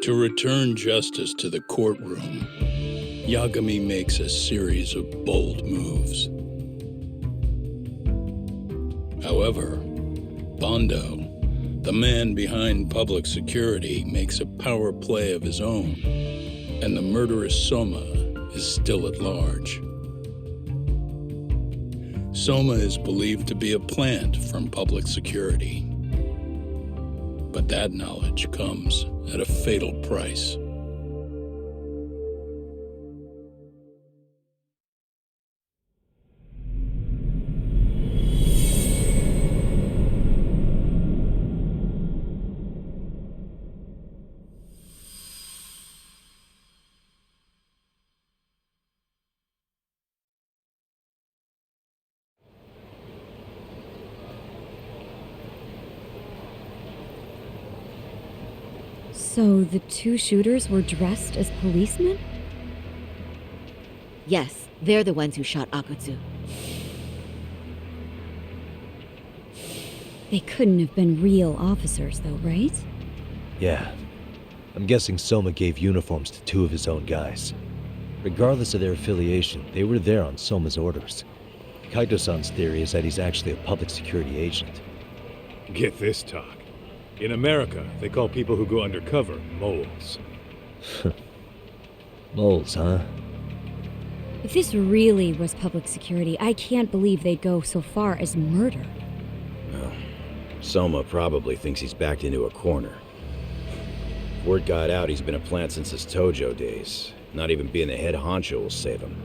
To return justice to the courtroom, Yagami makes a series of bold moves. However, Bondo, the man behind public security, makes a power play of his own, and the murderous Soma is still at large. Soma is believed to be a plant from public security. But that knowledge comes at a fatal price. So the two shooters were dressed as policemen? Yes, they're the ones who shot Akutsu. They couldn't have been real officers, though, right? Yeah. I'm guessing Soma gave uniforms to two of his own guys. Regardless of their affiliation, they were there on Soma's orders. Kaito-san's theory is that he's actually a public security agent. Get this, talk. In America, they call people who go undercover moles. Moles, huh? If this really was public security, I can't believe they'd go so far as murder. Well, Soma probably thinks he's backed into a corner. Word got out he's been a plant since his Tojo days. Not even being the head honcho will save him.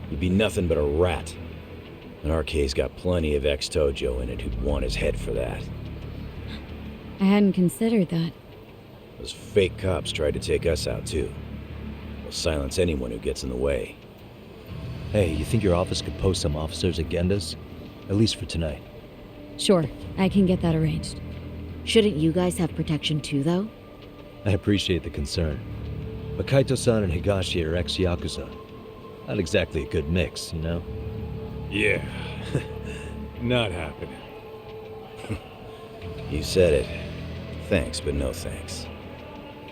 He'd be nothing but a rat. And RK's got plenty of ex-Tojo in it who'd want his head for that. I hadn't considered that. Those fake cops tried to take us out too. They'll silence anyone who gets in the way. Hey, you think your office could post some officers at Genda's? At least for tonight. Sure, I can get that arranged. Shouldn't you guys have protection too, though? I appreciate the concern. But Kaito-san and Higashi are ex-Yakuza. Not exactly a good mix, you know? Yeah. Not happening. You said it. Thanks, but no thanks.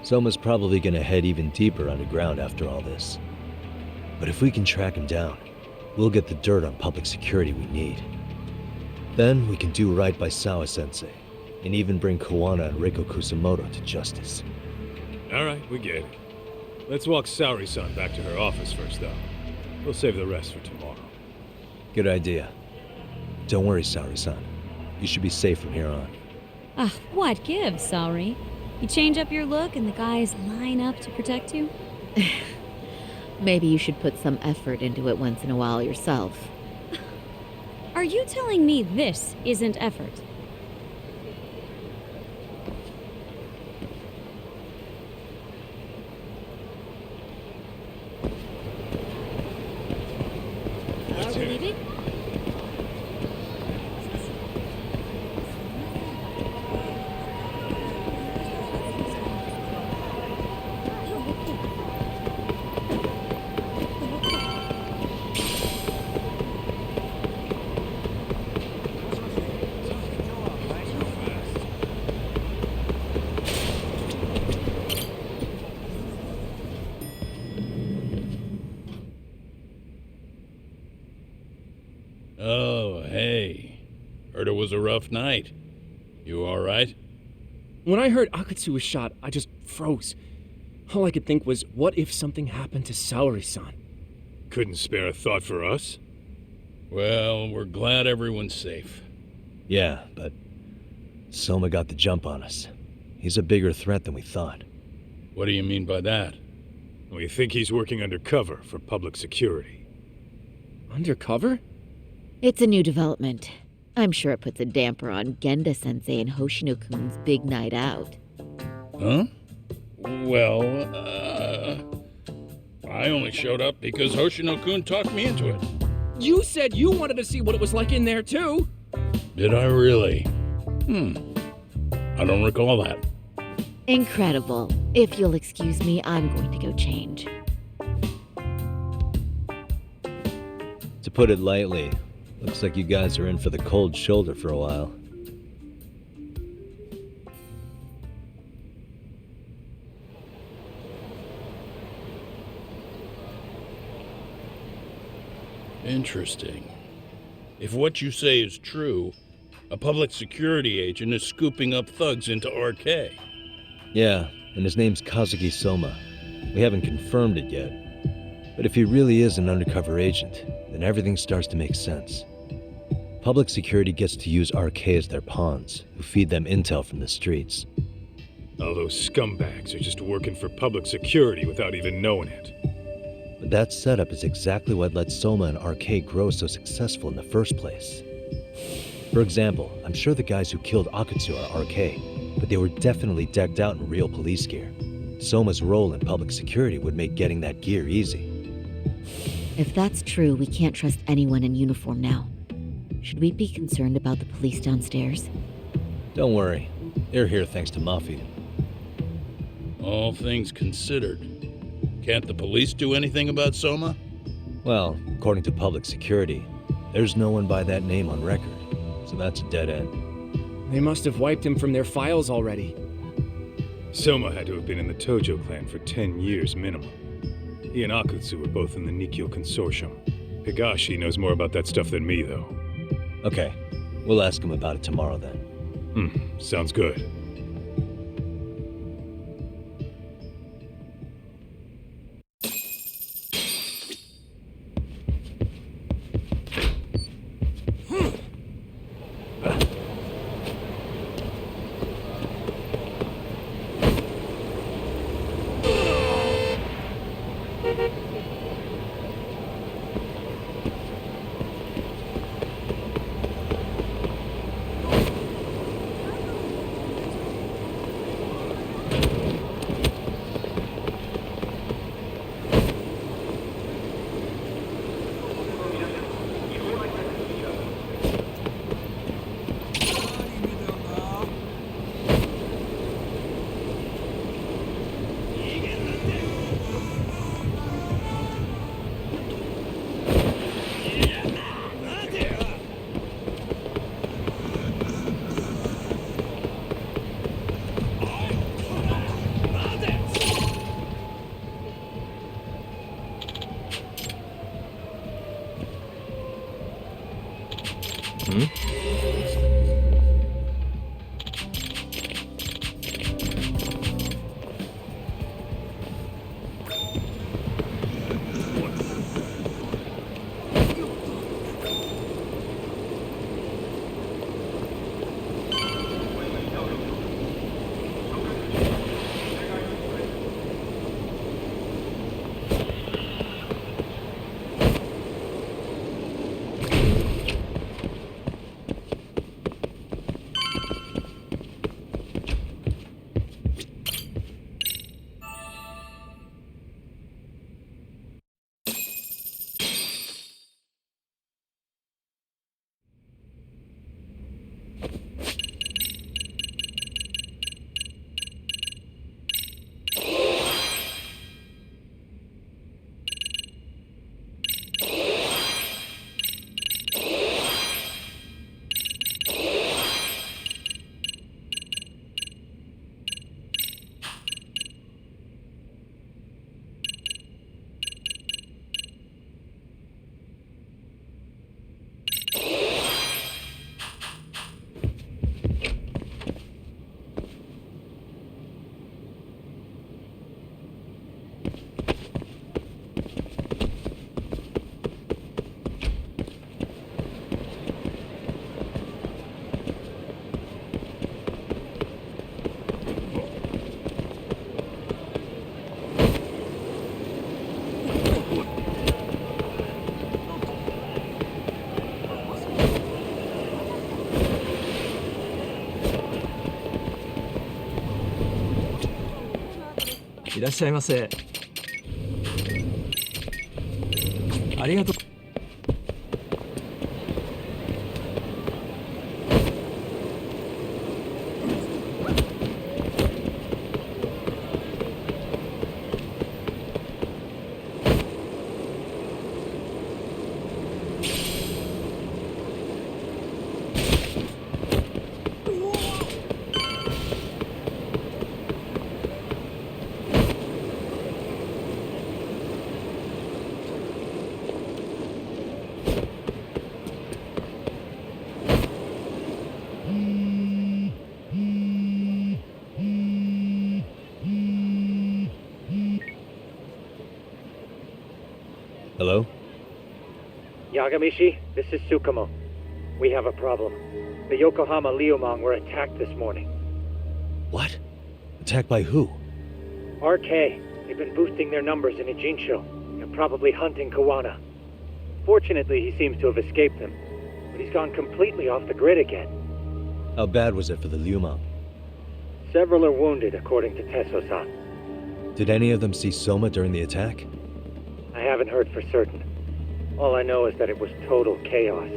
Soma's probably gonna head even deeper underground after all this. But if we can track him down, we'll get the dirt on public security we need. Then we can do right by Sawa-sensei, and even bring Kawana and Reiko Kusamoto to justice. Alright, we get it. Let's walk Saori-san back to her office first, though. We'll save the rest for tomorrow. Good idea. Don't worry, Saori-san. You should be safe from here on. Ah, what gives, Saori? You change up your look and the guys line up to protect you? Maybe you should put some effort into it once in a while yourself. Are you telling me this isn't effort? Let's hit it. Oh, hey. Heard it was a rough night. You all right? When I heard Akutsu was shot, I just froze. All I could think was, what if something happened to Saori-san? Couldn't spare a thought for us? Well, we're glad everyone's safe. Yeah, but Soma got the jump on us. He's a bigger threat than we thought. What do you mean by that? We think he's working undercover for public security. Undercover? It's a new development. I'm sure it puts a damper on Genda-sensei and Hoshino-kun's big night out. Huh? Well, I only showed up because Hoshino-kun talked me into it. You said you wanted to see what it was like in there, too! Did I really? I don't recall that. Incredible. If you'll excuse me, I'm going to go change. To put it lightly, looks like you guys are in for the cold shoulder for a while. Interesting. If what you say is true, a public security agent is scooping up thugs into RK. Yeah, and his name's Kazuki Soma. We haven't confirmed it yet. But if he really is an undercover agent, then everything starts to make sense. Public security gets to use RK as their pawns, who feed them intel from the streets. All those scumbags are just working for public security without even knowing it. But that setup is exactly what let Soma and RK grow so successful in the first place. For example, I'm sure the guys who killed Akutsu are RK, but they were definitely decked out in real police gear. Soma's role in public security would make getting that gear easy. If that's true, we can't trust anyone in uniform now. Should we be concerned about the police downstairs? Don't worry, they're here thanks to Mafia. All things considered, can't the police do anything about Soma? Well, according to public security, there's no one by that name on record, so that's a dead end. They must have wiped him from their files already. Soma had to have been in the Tojo clan for 10 years minimum. He and Akutsu were both in the Nikyo Consortium. Higashi knows more about that stuff than me, though. Okay, we'll ask him about it tomorrow then. Sounds good.いらっしゃいませ。ありがとう。Hello? Yagamishi, this is Tsukumo. We have a problem. The Yokohama Liumang were attacked this morning. What? Attacked by who? RK. They've been boosting their numbers in Ejinsho. They're probably hunting Kawana. Fortunately, he seems to have escaped them. But he's gone completely off the grid again. How bad was it for the Liumang? Several are wounded, according to Tesso-san. Did any of them see Soma during the attack? I haven't heard for certain. All I know is that it was total chaos.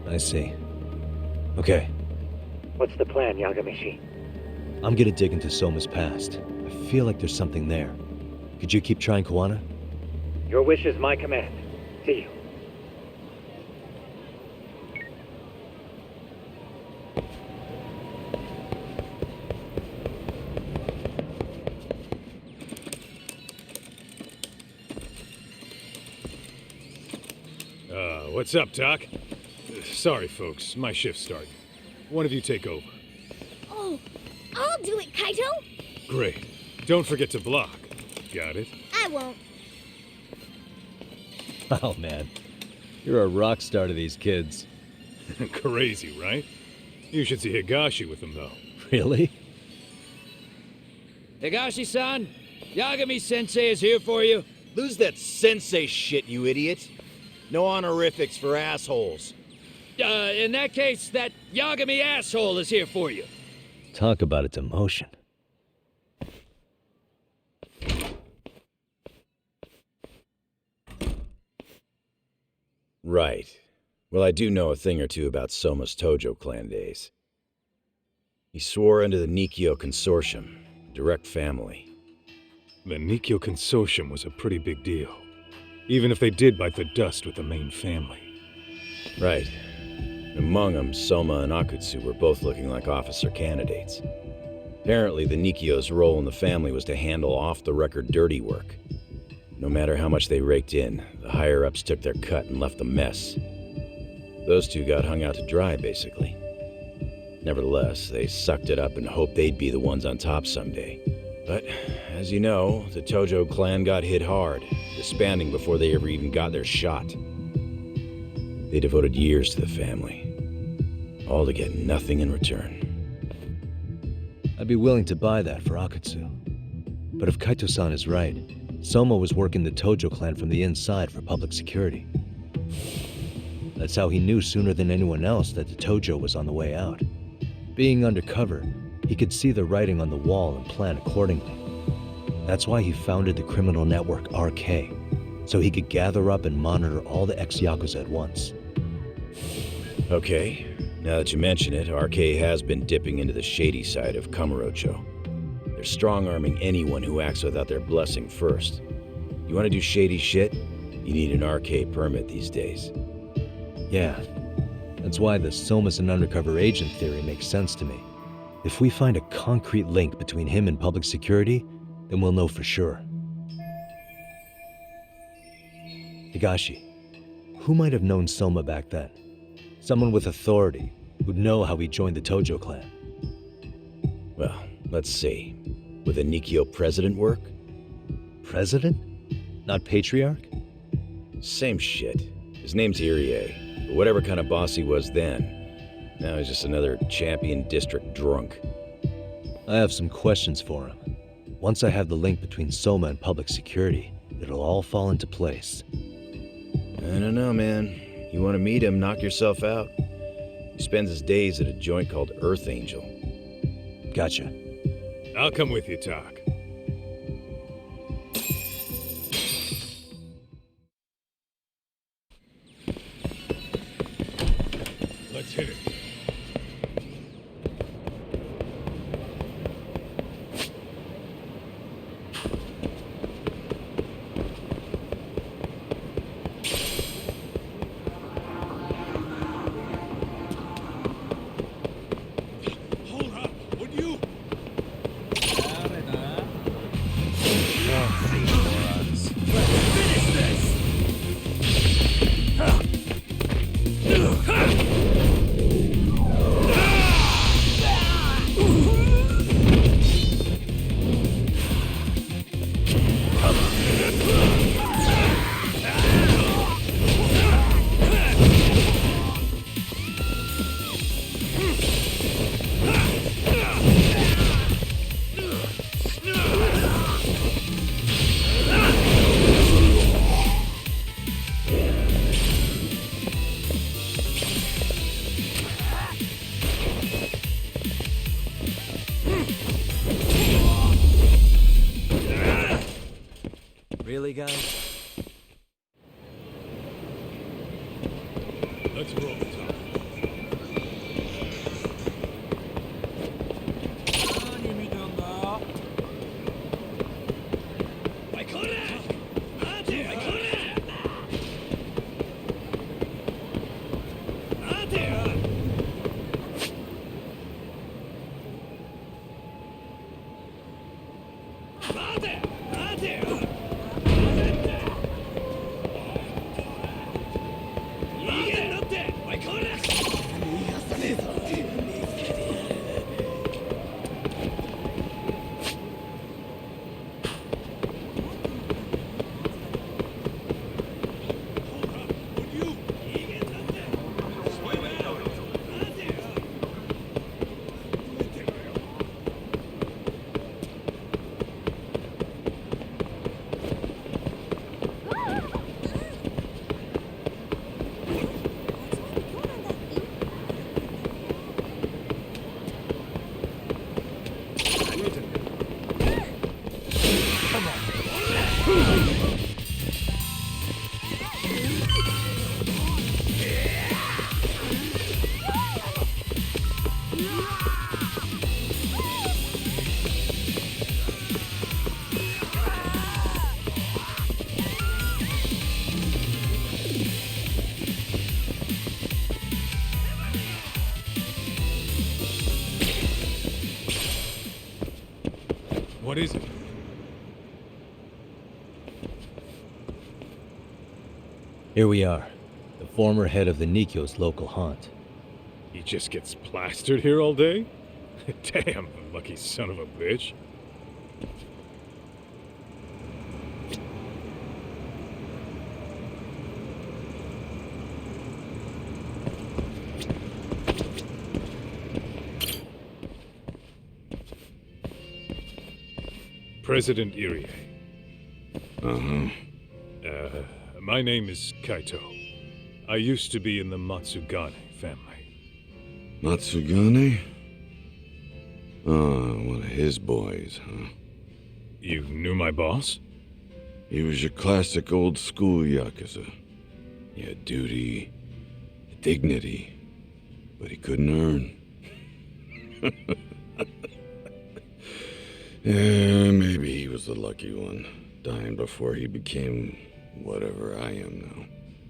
I see. Okay, What's the plan, Yagamishi? I'm gonna dig into Soma's past. I feel like there's something there. Could you keep trying Kawana? Your wish is my command. See you. What's up, Doc? Sorry, folks. My shift's starting. One of you take over. Oh, I'll do it, Kaito. Great. Don't forget to block. Got it? I won't. Oh man, you're a rock star to these kids. Crazy, right? You should see Higashi with them, though. Really? Higashi-san, Yagami-sensei is here for you. Lose that sensei shit, you idiot. No honorifics for assholes. In that case, that Yagami asshole is here for you. Talk about a demotion. Right. Well, I do know a thing or two about Soma's Tojo clan days. He swore under the Nikkyo Consortium, direct family. The Nikkyo Consortium was a pretty big deal. Even if they did bite the dust with the main family. Right. Among them, Soma and Akutsu were both looking like officer candidates. Apparently, the Nikkyo's role in the family was to handle off-the-record dirty work. No matter how much they raked in, the higher-ups took their cut and left a mess. Those two got hung out to dry, basically. Nevertheless, they sucked it up and hoped they'd be the ones on top someday. But, as you know, the Tojo clan got hit hard, disbanding before they ever even got their shot. They devoted years to the family, all to get nothing in return. I'd be willing to buy that for Akutsu. But if Kaito-san is right, Soma was working the Tojo clan from the inside for public security. That's how he knew sooner than anyone else that the Tojo was on the way out. Being undercover, he could see the writing on the wall and plan accordingly. That's why he founded the criminal network RK, so he could gather up and monitor all the ex-Yakuza at once. Okay, now that you mention it, RK has been dipping into the shady side of Kamurocho. They're strong-arming anyone who acts without their blessing first. You want to do shady shit? You need an RK permit these days. Yeah, that's why the Soma's an undercover agent theory makes sense to me. If we find a concrete link between him and public security, then we'll know for sure. Higashi, who might have known Soma back then? Someone with authority, who'd know how he joined the Tojo clan. Well, let's see. Would the Nikkyo president work? President? Not patriarch? Same shit. His name's Irie, but whatever kind of boss he was then, now he's just another champion district drunk. I have some questions for him. Once I have the link between Soma and public security, it'll all fall into place. I don't know, man. You want to meet him, knock yourself out. He spends his days at a joint called Earth Angel. Gotcha. I'll come with you, Doc. Let's hit it. Really, guys? Let's roll, Tom. 何見たんだ？おいこら待ておいこら待てよ待て待てよ逃げんのっておいこら逃がさねえぞ見つけてやる What is it? Here we are, the former head of the Nikyo's local haunt. He just gets plastered here all day? Damn, lucky son of a bitch. President Irie. My name is Kaito. I used to be in the Matsugane family. Matsugane? Oh, one of his boys, huh? You knew my boss? He was your classic old school Yakuza. He had duty, dignity, but he couldn't earn. Yeah, maybe he was the lucky one, dying before he became whatever I am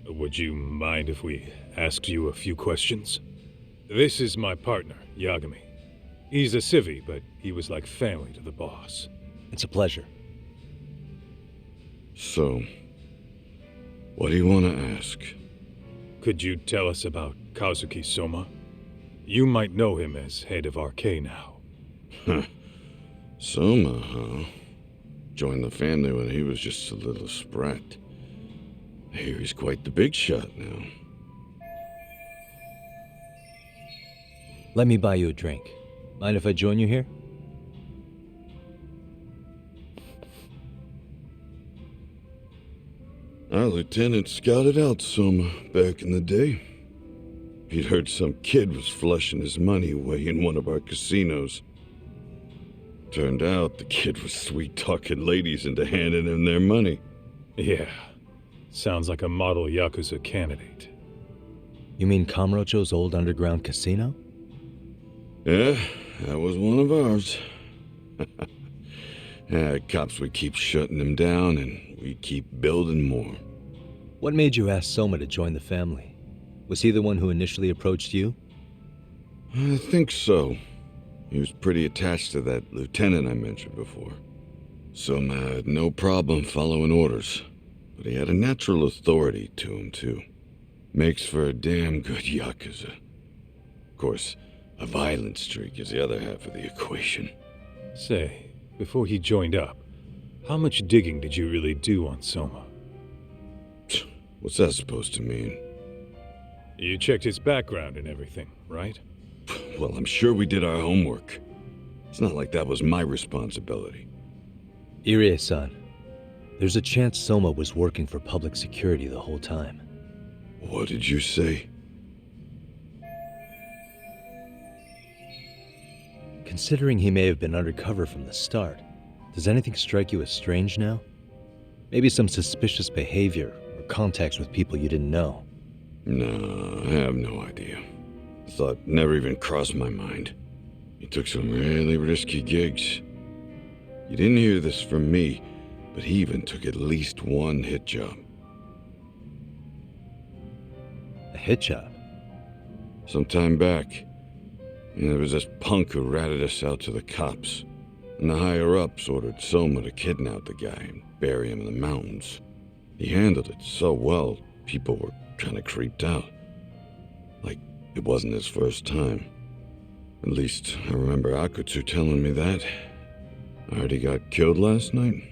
now. Would you mind if we asked you a few questions? This is my partner, Yagami. He's a civvy, but he was like family to the boss. It's a pleasure. So, what do you want to ask? Could you tell us about Kazuki Soma? You might know him as head of RK now. Huh. Soma, huh? Joined the family when he was just a little sprat. I hear he's quite the big shot now. Let me buy you a drink. Mind if I join you here? Our lieutenant scouted out Soma back in the day. He'd heard some kid was flushing his money away in one of our casinos. Turned out the kid was sweet-talking ladies into handing him their money. Yeah. Sounds like a model Yakuza candidate. You mean Kamurocho's old underground casino? Yeah, that was one of ours. Yeah, cops would keep shutting him down, and we'd keep building more. What made you ask Soma to join the family? Was he the one who initially approached you? I think so. He was pretty attached to that lieutenant I mentioned before. Soma had no problem following orders, but he had a natural authority to him, too. Makes for a damn good Yakuza. Of course, a violent streak is the other half of the equation. Say, before he joined up, how much digging did you really do on Soma? What's that supposed to mean? You checked his background and everything, right? Well, I'm sure we did our homework. It's not like that was my responsibility. Irie-san, there's a chance Soma was working for public security the whole time. What did you say? Considering he may have been undercover from the start, does anything strike you as strange now? Maybe some suspicious behavior or contacts with people you didn't know. No, I have no idea. The thought never even crossed my mind. He took some really risky gigs. You didn't hear this from me, but he even took at least one hit job. A hit job? Some time back, there was this punk who ratted us out to the cops, and the higher-ups ordered Soma to kidnap the guy and bury him in the mountains. He handled it so well, people were kind of creeped out. Like it wasn't his first time. At least, I remember Akutsu telling me that. I heard he got killed last night.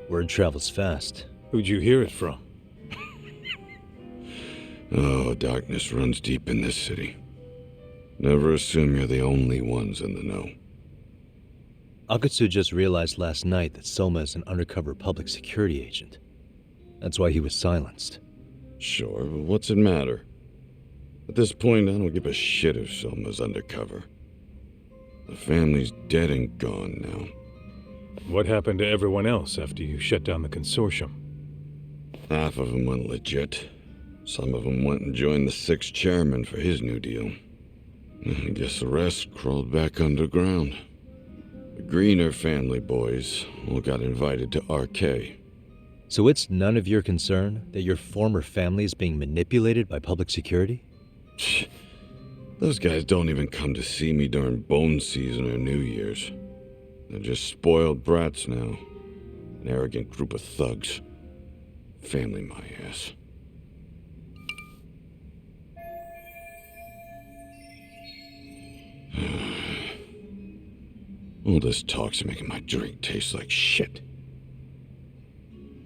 Word travels fast. Who'd you hear it from? Oh, darkness runs deep in this city. Never assume you're the only ones in the know. Akutsu just realized last night that Soma is an undercover public security agent. That's why he was silenced. Sure, but what's it matter? At this point, I don't give a shit if Soma's undercover. The family's dead and gone now. What happened to everyone else after you shut down the consortium? Half of them went legit. Some of them went and joined the sixth chairman for his new deal. I guess the rest crawled back underground. The Greener family boys all got invited to RK. So it's none of your concern that your former family is being manipulated by public security? Those guys don't even come to see me during bone season or New Year's. They're just spoiled brats now. An arrogant group of thugs. Family my ass. All this talk's making my drink taste like shit.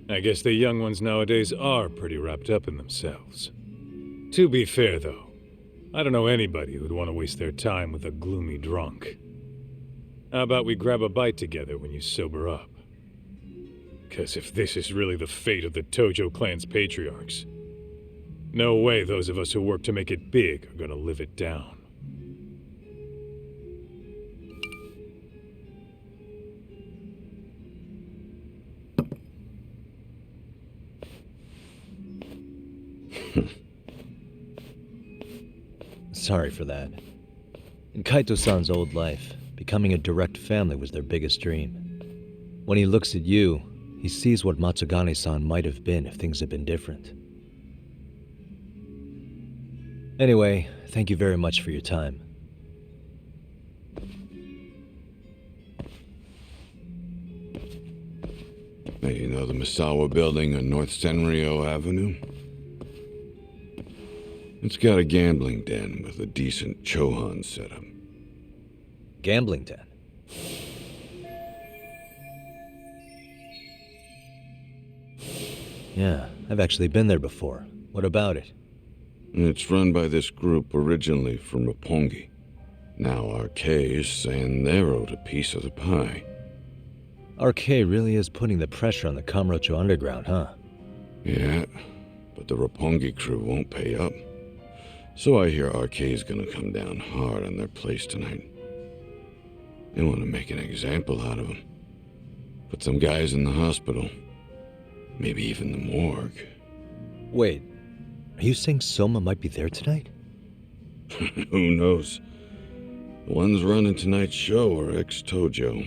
I guess the young ones nowadays are pretty wrapped up in themselves. To be fair, though, I don't know anybody who'd want to waste their time with a gloomy drunk. How about we grab a bite together when you sober up? 'Cause if this is really the fate of the Tojo clan's patriarchs, no way those of us who work to make it big are gonna live it down. Sorry for that. In Kaito-san's old life, becoming a direct family was their biggest dream. When he looks at you, he sees what Matsugane-san might have been if things had been different. Anyway, thank you very much for your time. Hey, you know the Misawa building on North Senryo Avenue? It's got a gambling den with a decent Chohan setup. Gambling den? Yeah, I've actually been there before. What about it? It's run by this group originally from Roppongi. Now RK is saying they're owed a piece of the pie. RK really is putting the pressure on the Kamurocho Underground, huh? Yeah, but the Roppongi crew won't pay up. So I hear RK is gonna come down hard on their place tonight. They want to make an example out of them. Put some guys in the hospital. Maybe even the morgue. Wait, are you saying Soma might be there tonight? Who knows? The ones running tonight's show are ex-Tojo.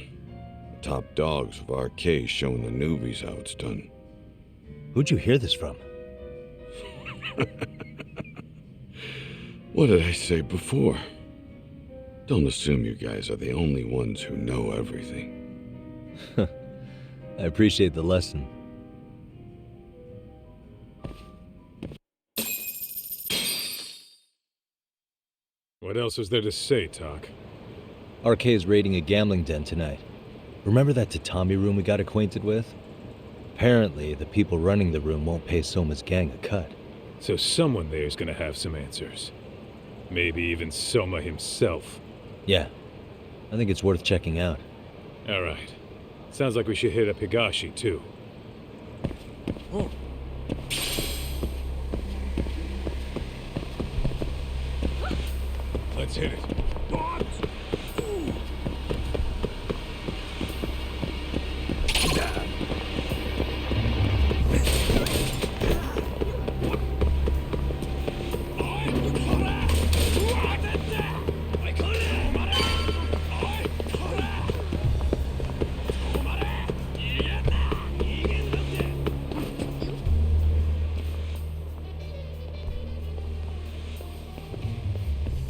The top dogs of RK showing the newbies how it's done. Who'd you hear this from? What did I say before? Don't assume you guys are the only ones who know everything. I appreciate the lesson. What else is there to say, Talk? RK is raiding a gambling den tonight. Remember that tatami room we got acquainted with? Apparently, the people running the room won't pay Soma's gang a cut. So someone there's gonna have some answers. Maybe even Soma himself. Yeah, I think it's worth checking out. Alright. Sounds like we should hit up Higashi, too. Oh. Let's hit it.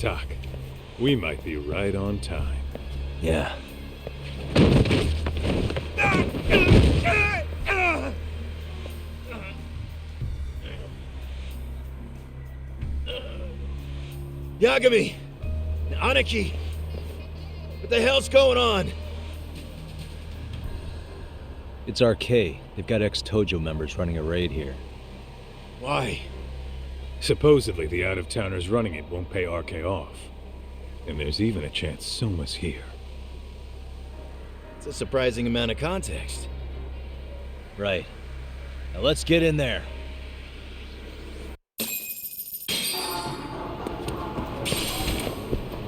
Tak, we might be right on time. Yeah. Yagami! Aniki! What the hell's going on? It's RK. They've got ex-Tojo members running a raid here. Why? Supposedly the out-of-towners running it won't pay RK off. And there's even a chance Soma's here. It's a surprising amount of context. Right. Now let's get in there.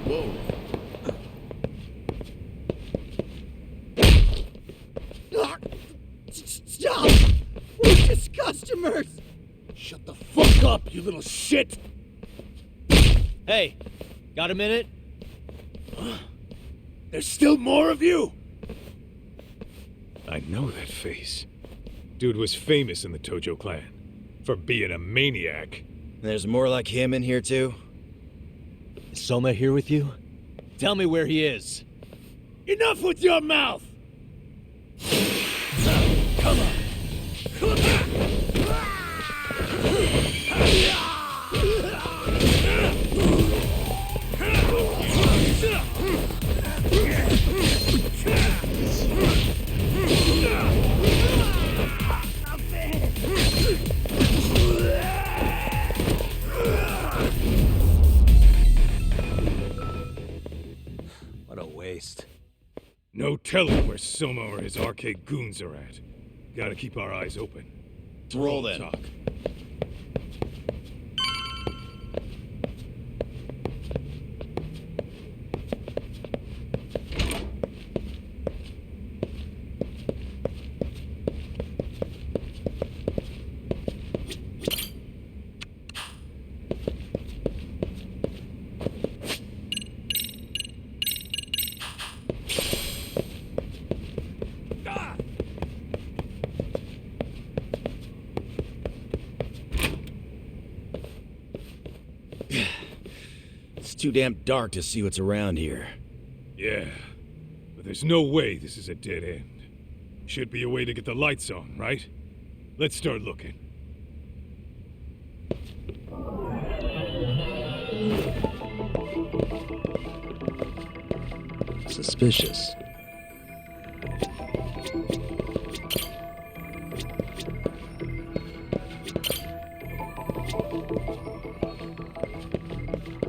Whoa. Stop! We're just customers! Shut the fuck up, you little shit! Hey, got a minute? There's still more of you? I know that face. Dude was famous in the Tojo clan for being a maniac. There's more like him in here too? Is Soma here with you? Tell me where he is. Enough with your mouth! Come on! What a waste. No telling where Soma or his arcade goons are at. Gotta keep our eyes open. Roll then. Talk. It's too damn dark to see what's around here. Yeah, but there's no way this is a dead end. Should be a way to get the lights on, right? Let's start looking. Suspicious.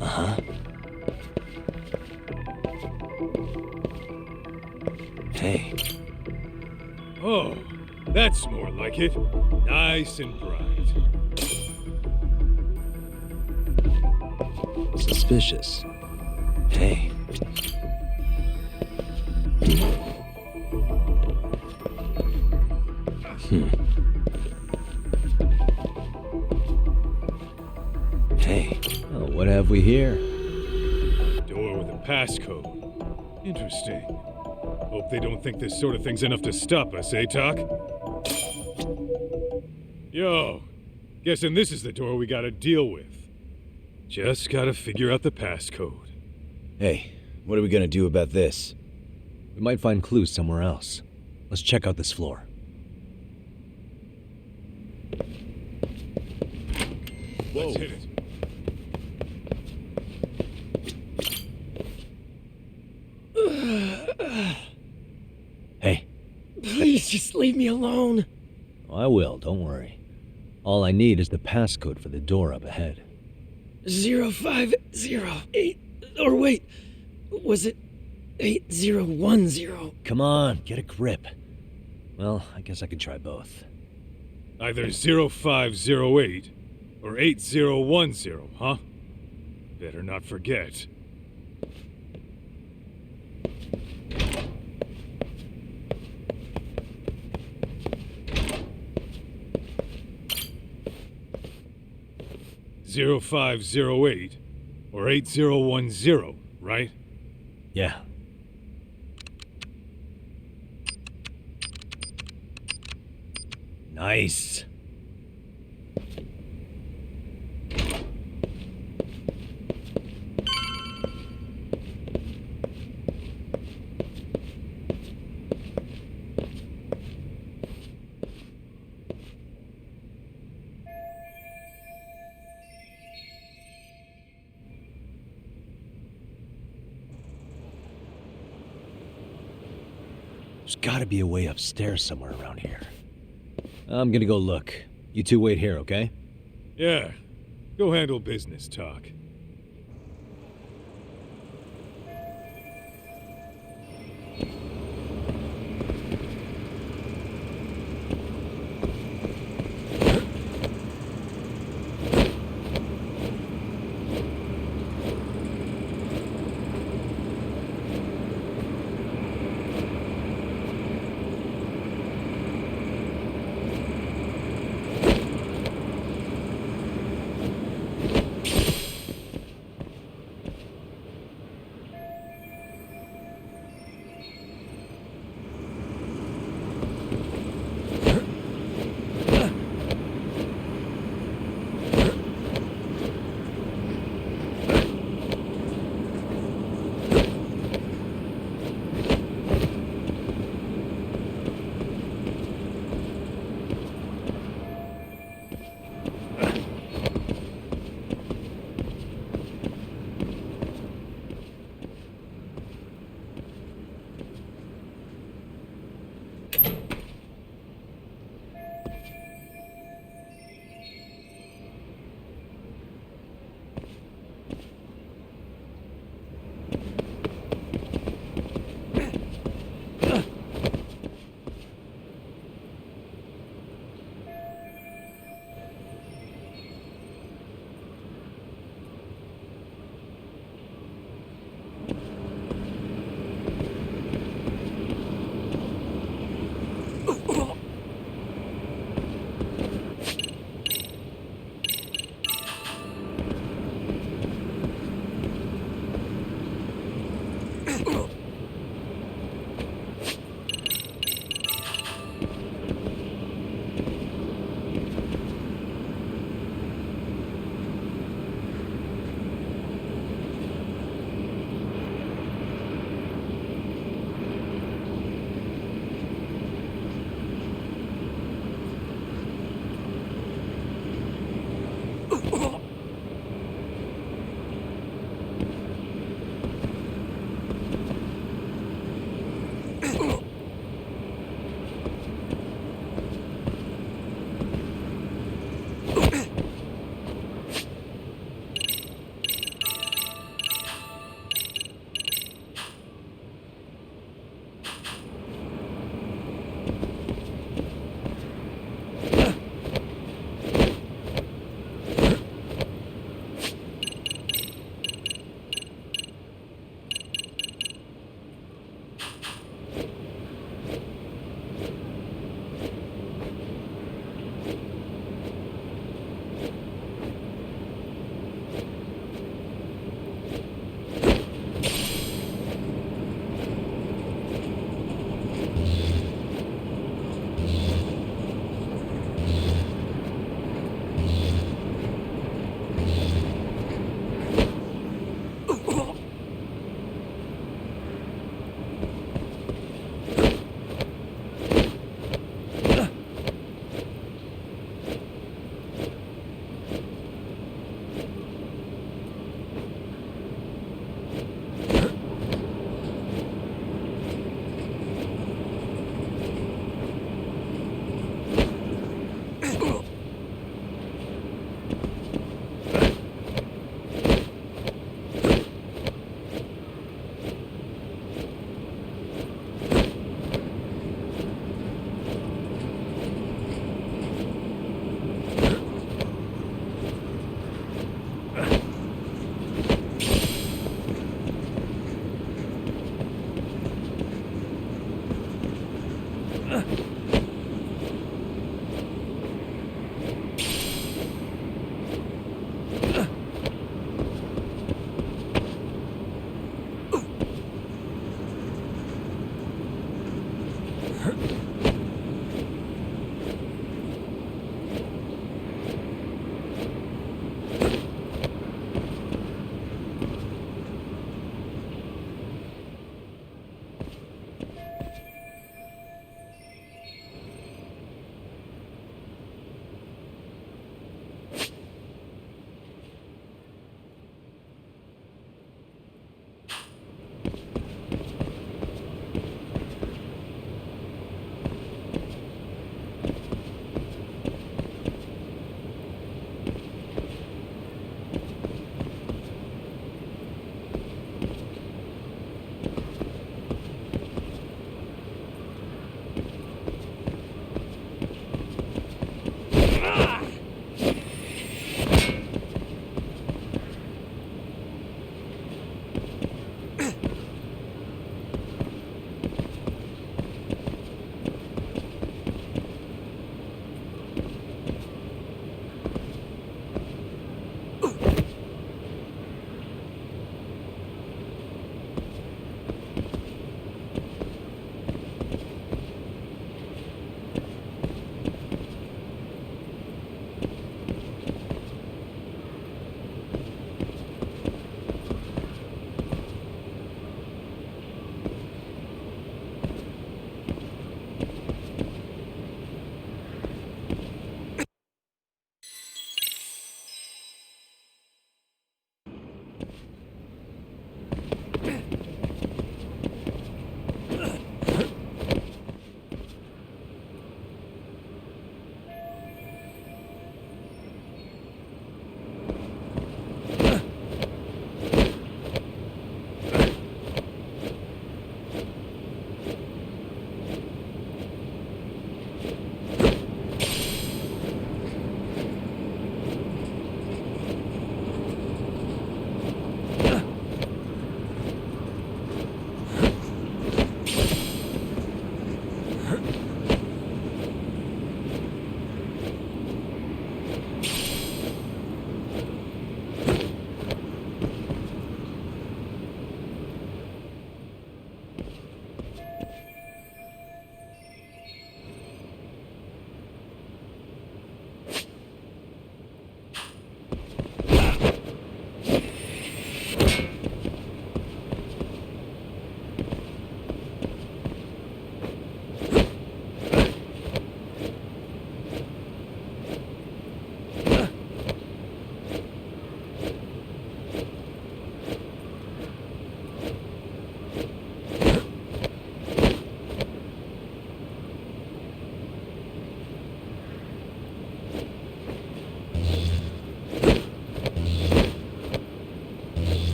Uh-huh. Hey. Oh, that's more like it. Nice and bright. Suspicious. Hey. Hey. Oh, what have we here? Door with a passcode. Interesting. Hope they don't think this sort of thing's enough to stop us, eh, Tak? Yo, guessing this is the door we gotta deal with. Just gotta figure out the passcode. Hey, what are we gonna do about this? We might find clues somewhere else. Let's check out this floor. Let's hit it. Hey. Please just leave me alone. I will, don't worry. All I need is the passcode for the door up ahead. 0508. Or wait, was it 8010? Come on, get a grip. Well, I guess I could try both. Either 0508 or 8010, huh? Better not forget. (0508) or 8010, right? Yeah. Nice. There's gotta be a way upstairs somewhere around here. I'm gonna go look. You two wait here, okay? Yeah. Go handle business talk.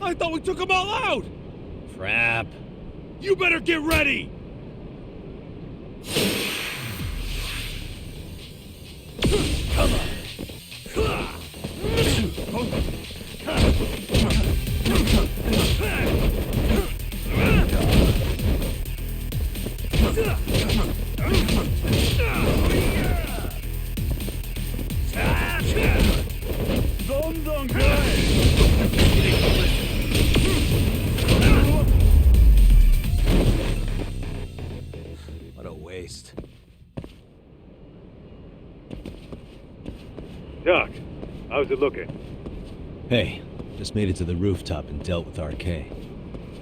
I thought we took them all out! Crap. You better get ready! Come on! What a waste. Doc, how's it looking? Hey, just made it to the rooftop and dealt with RK.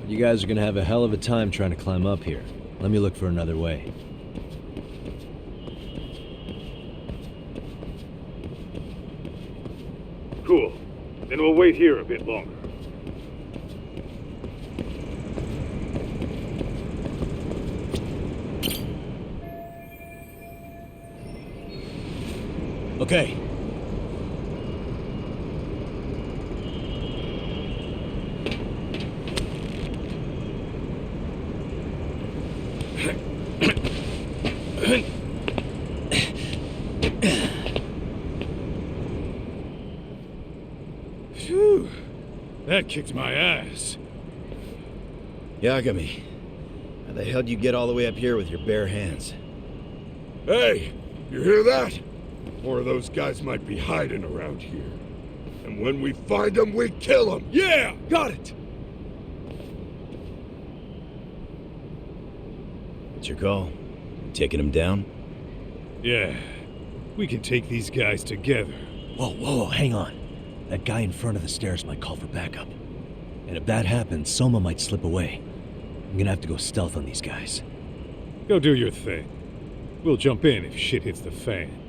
But you guys are gonna have a hell of a time trying to climb up here. Let me look for another way. Cool. Then we'll wait here a bit longer. Okay. Phew. That kicked my ass. Yagami, how the hell would you get all the way up here with your bare hands? Hey, you hear that? More of those guys might be hiding around here. And when we find them, we kill them. Yeah! Got it! What's your call? Taking them down? Yeah. We can take these guys together. Whoa, hang on. That guy in front of the stairs might call for backup. And if that happens, Soma might slip away. I'm gonna have to go stealth on these guys. Go do your thing. We'll jump in if shit hits the fan.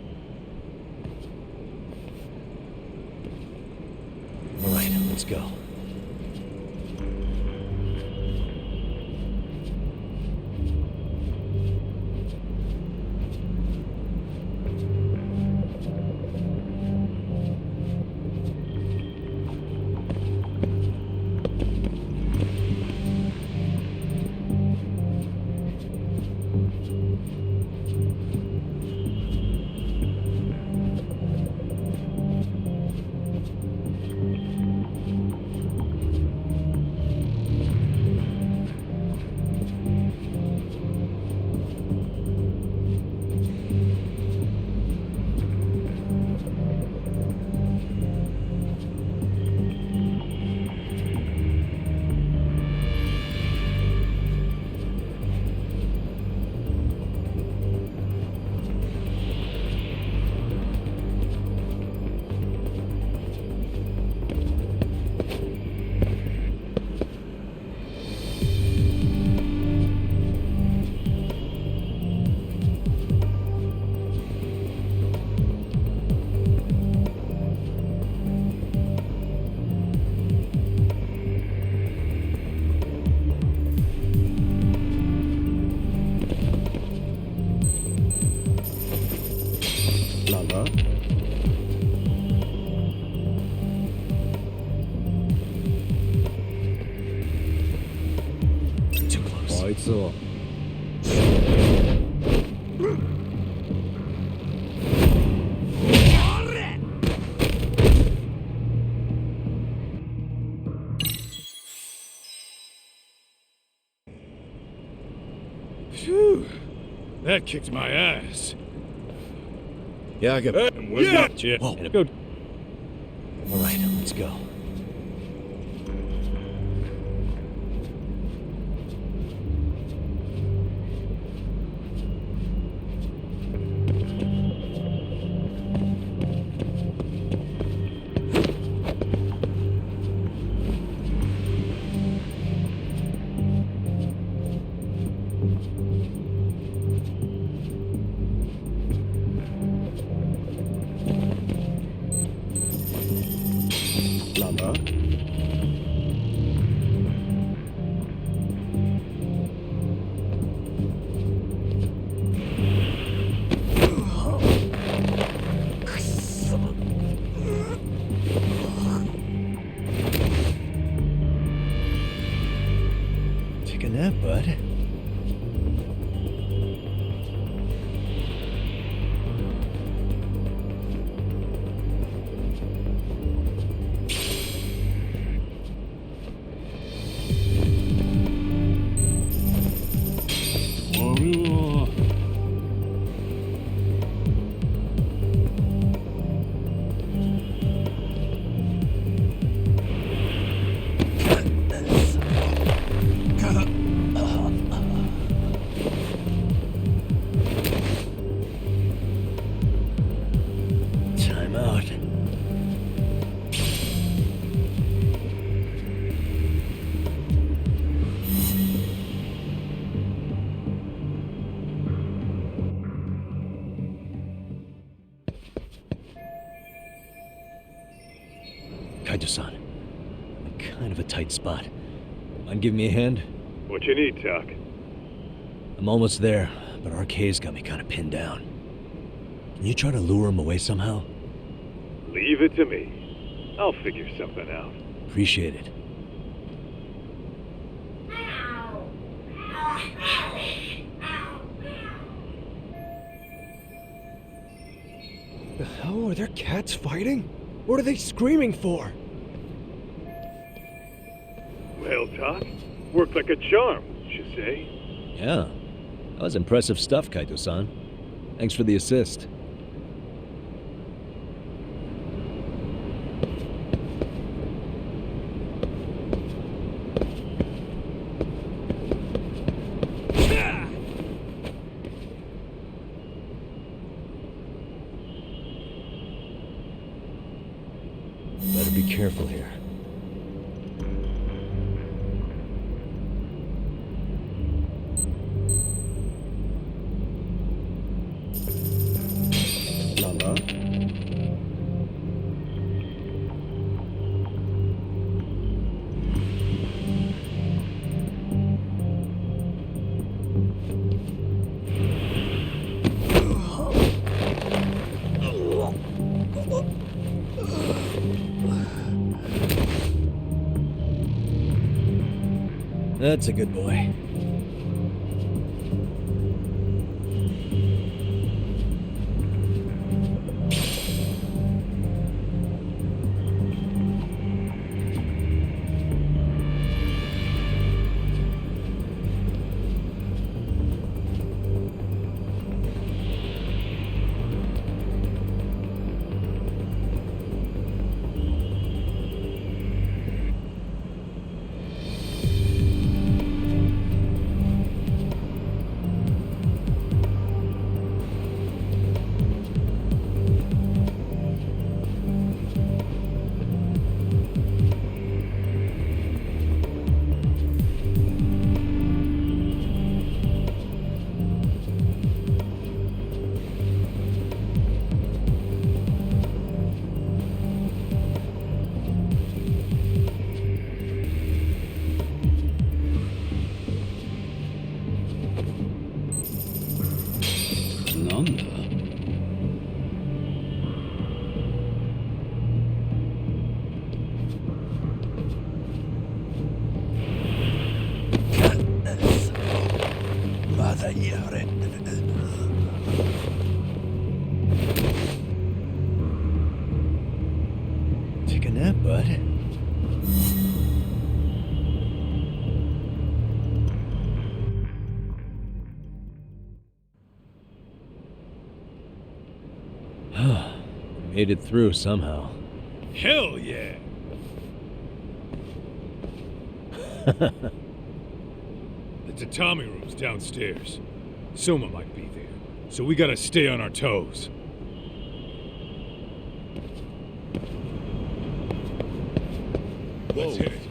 Alright, let's go. Too close. Phew. That kicked my ass. Yagami. And when Yeah! we- Whoa. Go. Alright, let's go. a nap, bud. Time out. Kaito-san, I'm in kind of a tight spot. Mind giving me a hand? What you need, Doc? I'm almost there, but RK's got me kind of pinned down. Can you try to lure him away somehow? Leave it to me. I'll figure something out. Appreciate it. The hell? Are there cats fighting? What are they screaming for? Well, Doc, worked like a charm, should you say? Yeah, that was impressive stuff, Kaito-san. Thanks for the assist. Better be careful here. Lala? That's a good boy. Take a nap, bud. Made it through somehow. Hell yeah! The tatami room's downstairs. Soma might be there, so we gotta stay on our toes. Let's hit it.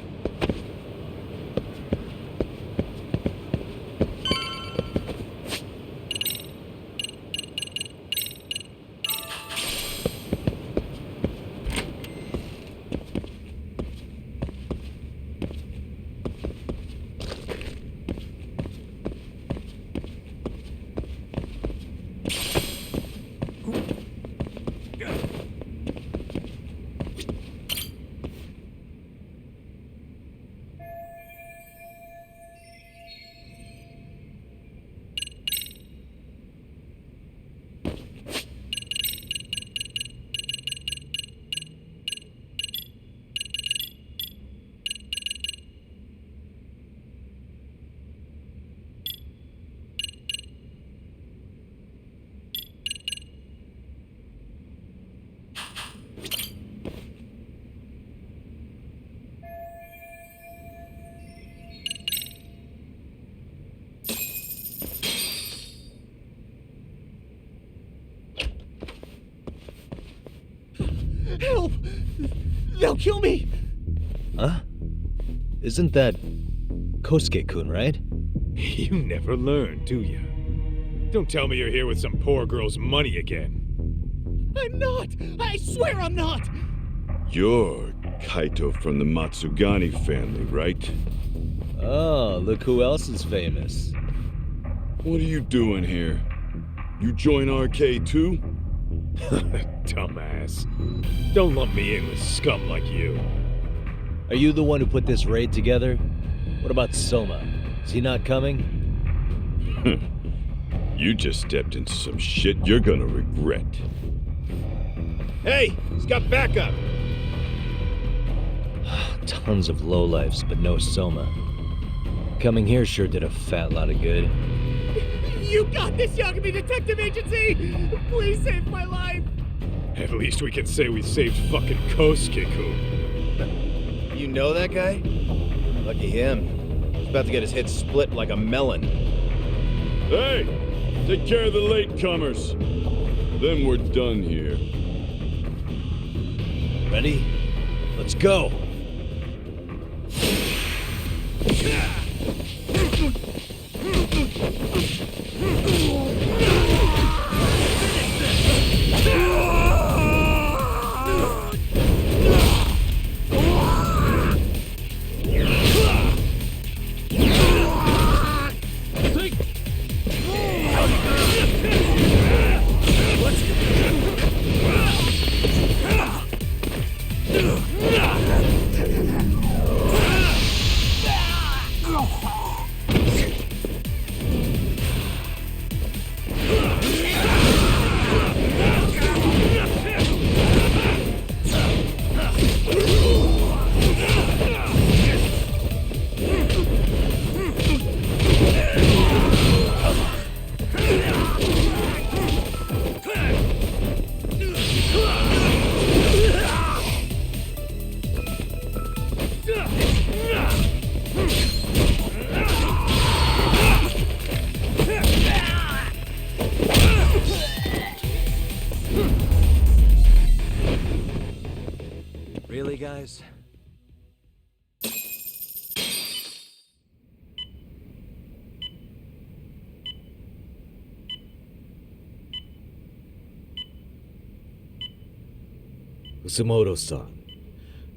They'll kill me! Huh? Isn't that Kosuke-kun, right? You never learn, do you? Don't tell me you're here with some poor girl's money again. I'm not! I swear I'm not! You're Kaito from the Matsugani family, right? Oh, look who else is famous. What are you doing here? You join RK too? Dumbass. Don't lump me in with scum like you. Are you the one who put this raid together? What about Soma? Is he not coming? You just stepped into some shit you're gonna regret. Hey, he's got backup. Tons of lowlifes, but no Soma. Coming here sure did a fat lot of good. You got this, Yagami Detective Agency! Please save my life! At least we can say we saved fucking Kosuke-kun. You know that guy? Lucky him. He's about to get his head split like a melon. Hey! Take care of the latecomers. Then we're done here. Ready? Let's go! Really, guys? Kusumoto-san,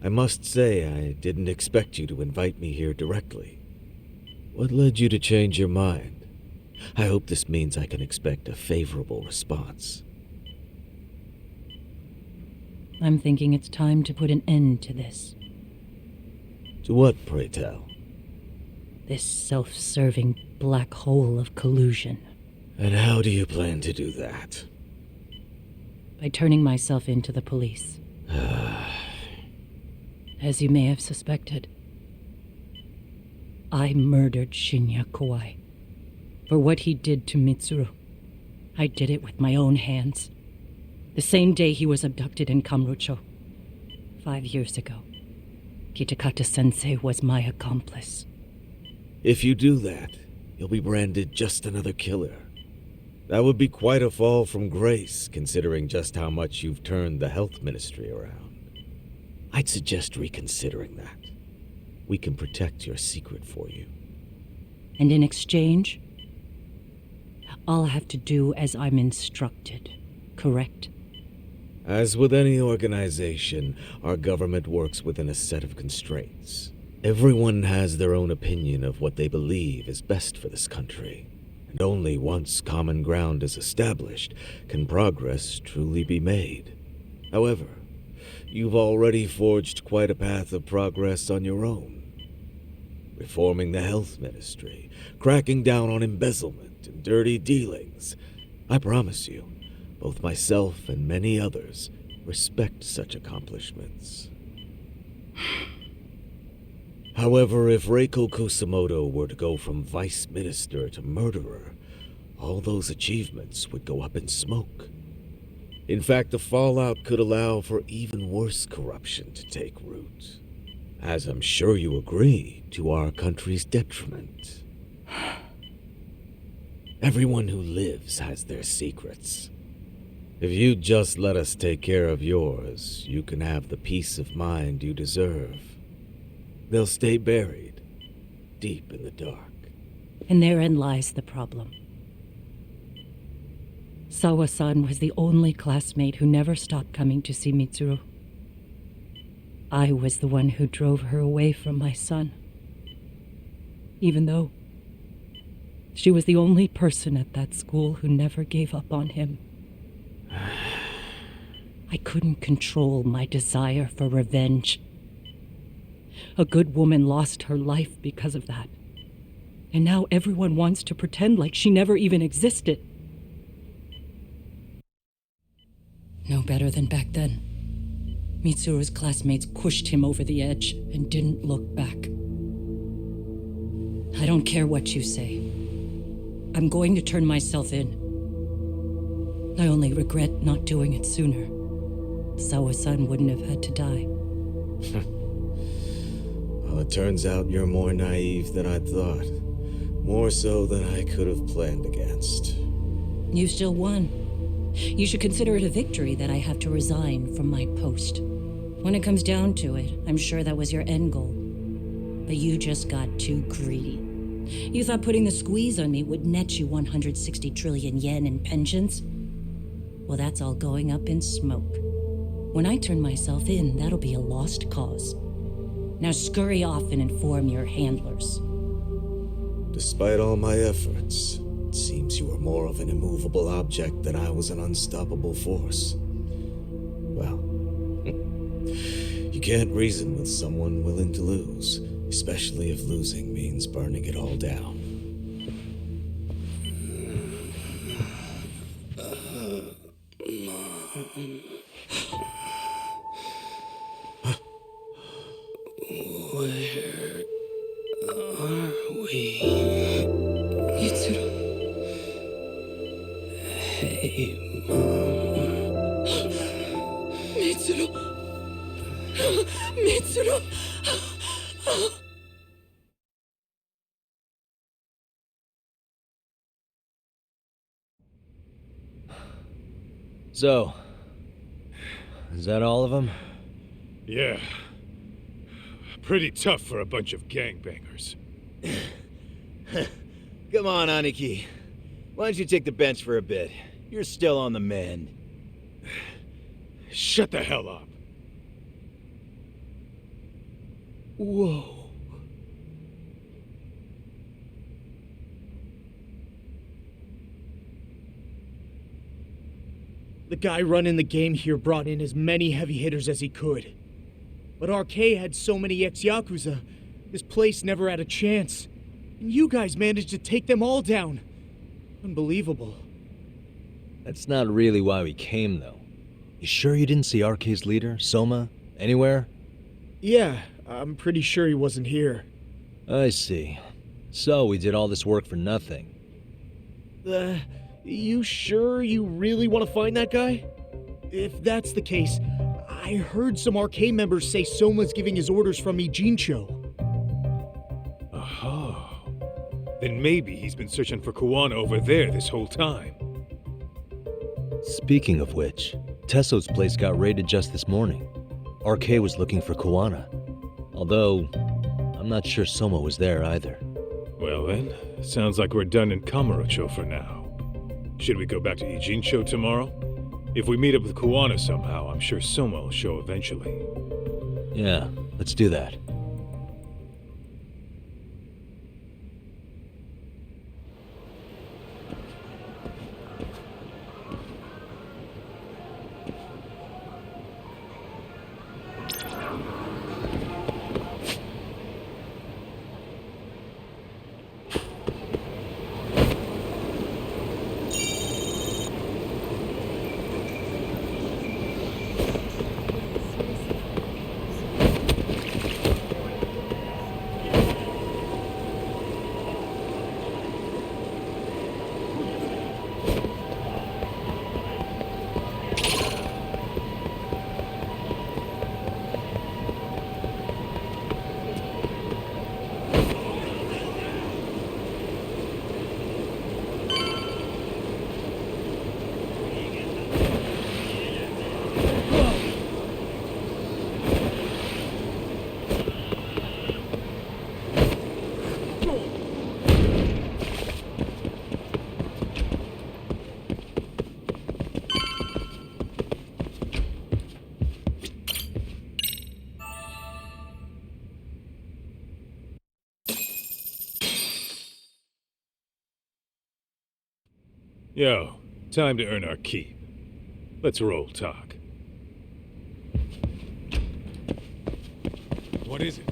I must say I didn't expect you to invite me here directly. What led you to change your mind? I hope this means I can expect a favorable response. I'm thinking it's time to put an end to this. To what, pray tell? This self-serving black hole of collusion. And how do you plan to do that? By turning myself in to the police. As you may have suspected, I murdered Shinya Kawai. For what he did to Mitsuru. I did it with my own hands. The same day he was abducted in Kamurocho. 5 years ago. Kitakata-sensei was my accomplice. If you do that, you'll be branded just another killer. That would be quite a fall from grace, considering just how much you've turned the health ministry around. I'd suggest reconsidering that. We can protect your secret for you. And in exchange, I'll have to do as I'm instructed, correct? As with any organization, our government works within a set of constraints. Everyone has their own opinion of what they believe is best for this country. And only once common ground is established can progress truly be made. However, you've already forged quite a path of progress on your own. Reforming the health ministry, cracking down on embezzlement and dirty dealings. I promise you, both myself and many others respect such accomplishments. However, if Reiko Kusumoto were to go from vice minister to murderer, all those achievements would go up in smoke. In fact, the fallout could allow for even worse corruption to take root. As I'm sure you agree, to our country's detriment. Everyone who lives has their secrets. If you just let us take care of yours, you can have the peace of mind you deserve. They'll stay buried, deep in the dark. And therein lies the problem. Sawa-san was the only classmate who never stopped coming to see Mitsuru. I was the one who drove her away from my son. Even though she was the only person at that school who never gave up on him. I couldn't control my desire for revenge. A good woman lost her life because of that. And now everyone wants to pretend like she never even existed. No better than back then. Mitsuru's classmates pushed him over the edge and didn't look back. I don't care what you say. I'm going to turn myself in. I only regret not doing it sooner. Sawa-san wouldn't have had to die. Well, it turns out you're more naive than I thought. More so than I could have planned against. You still won. You should consider it a victory that I have to resign from my post. When it comes down to it, I'm sure that was your end goal. But you just got too greedy. You thought putting the squeeze on me would net you 160 trillion yen in pensions? Well, that's all going up in smoke. When I turn myself in, that'll be a lost cause. Now scurry off and inform your handlers. Despite all my efforts, it seems you were more of an immovable object than I was an unstoppable force. Well, you can't reason with someone willing to lose, especially if losing means burning it all down. Where are we? Mitsuru. Hey, Mom. Mitsuru. Mitsuru. So, is that all of them? Yeah. Pretty tough for a bunch of gangbangers. Come on, Aniki. Why don't you take the bench for a bit? You're still on the mend. Shut the hell up. Whoa. The guy running the game here brought in as many heavy hitters as he could. But RK had so many ex-Yakuza, his place never had a chance. And you guys managed to take them all down. Unbelievable. That's not really why we came, though. You sure you didn't see RK's leader, Soma, anywhere? Yeah, I'm pretty sure he wasn't here. I see. So we did all this work for nothing. You sure you really want to find that guy? If that's the case, I heard some RK members say Soma's giving his orders from Ijincho. Aha. Then maybe he's been searching for Kuwana over there this whole time. Speaking of which, Tesso's place got raided just this morning. RK was looking for Kuwana. Although, I'm not sure Soma was there either. Well then, sounds like we're done in Kamurocho for now. Should we go back to Ijincho tomorrow? If we meet up with Kuwana somehow, I'm sure Soma will show eventually. Yeah, let's do that. Yo, time to earn our keep. Let's roll talk. What is it?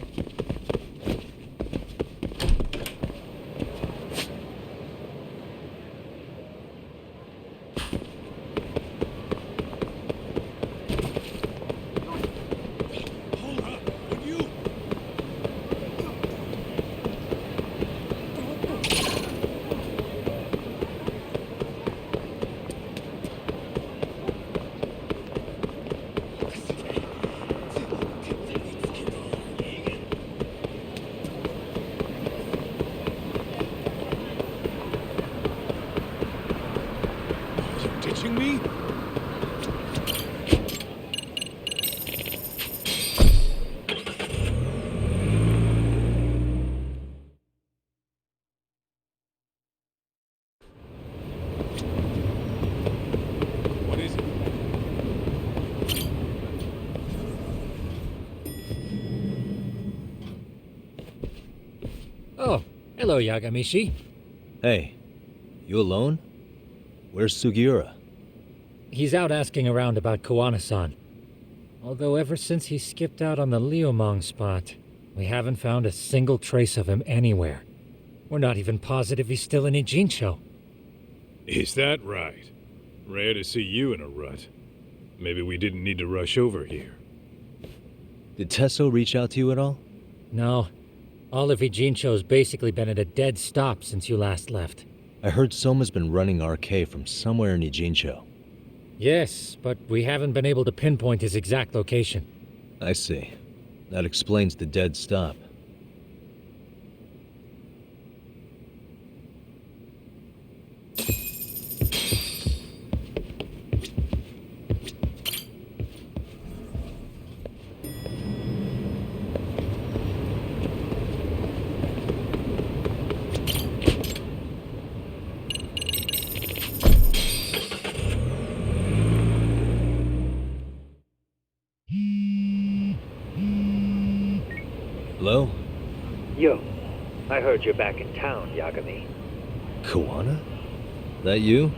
Ditching me? What is it? Oh, hello, Yagamishi. Hey, you alone? Where's Sugiura? He's out asking around about Koana-san. Although ever since he skipped out on the Liumang spot, we haven't found a single trace of him anywhere. We're not even positive he's still in Ijincho. Is that right? Rare to see you in a rut. Maybe we didn't need to rush over here. Did Tesso reach out to you at all? No. All of Ijincho's basically been at a dead stop since you last left. I heard Soma's been running RK from somewhere in Ijincho. Yes, but we haven't been able to pinpoint his exact location. I see. That explains the dead stop. Hello? Yo, I heard you're back in town, Yagami. Koana? That you?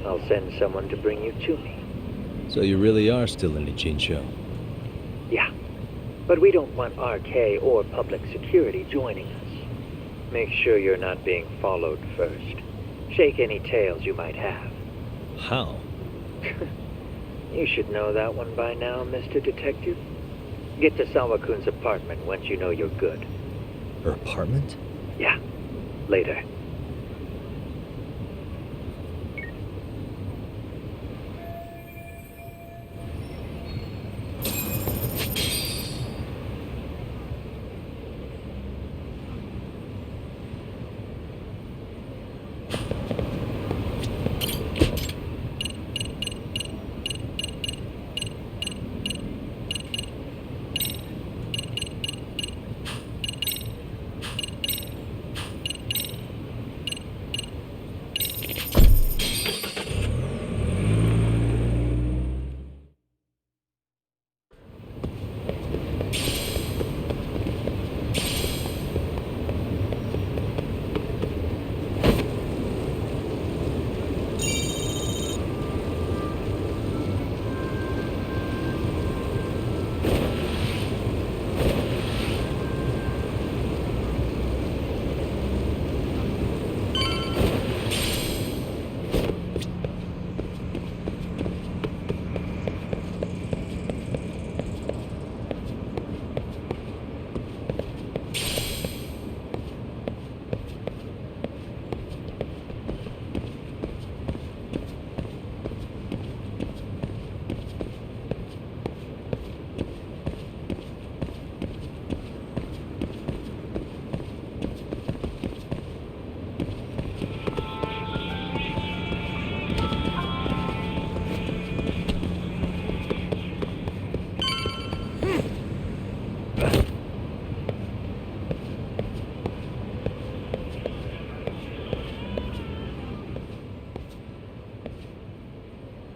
I'll send someone to bring you to me. So you really are still in Ijincho? Yeah, but we don't want RK or public security joining us. Make sure you're not being followed first. Shake any tails you might have. How? You should know that one by now, Mr. Detective. Get to Sawa-kun's apartment once you know you're good. Her apartment? Yeah, later.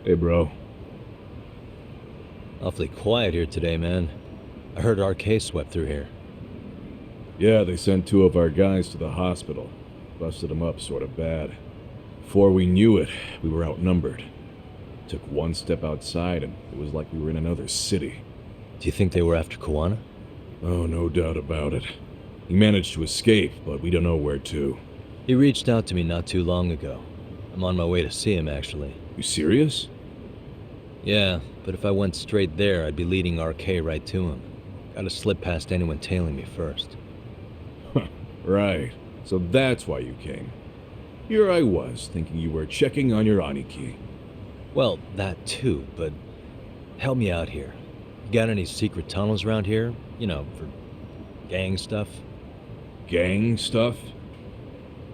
Hey, bro. Awfully quiet here today, man. I heard RK swept through here. Yeah, they sent 2 of our guys to the hospital. Busted them up sort of bad. Before we knew it, we were outnumbered. Took one step outside and it was like we were in another city. Do you think they were after Kuwana? Oh, no doubt about it. He managed to escape, but we don't know where to. He reached out to me not too long ago. I'm on my way to see him, actually. You serious? Yeah, but if I went straight there, I'd be leading RK right to him. Gotta slip past anyone tailing me first. Right. So that's why you came. Here I was, thinking you were checking on your Aniki. Well, that too, but help me out here. You got any secret tunnels around here? You know, for gang stuff? Gang stuff?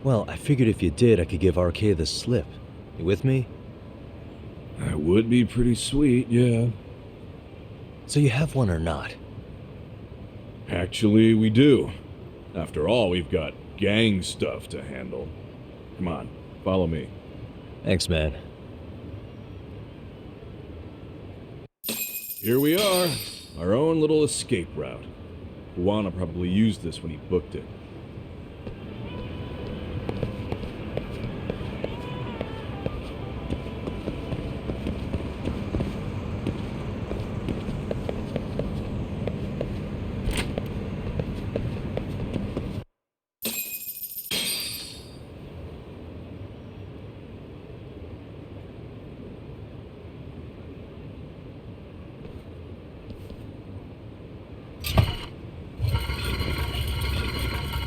Well, I figured if you did, I could give RK the slip. You with me? That would be pretty sweet, yeah. So you have one or not? Actually, we do. After all, we've got gang stuff to handle. Come on, follow me. Thanks, man. Here we are, our own little escape route. Kuwana probably used this when he booked it.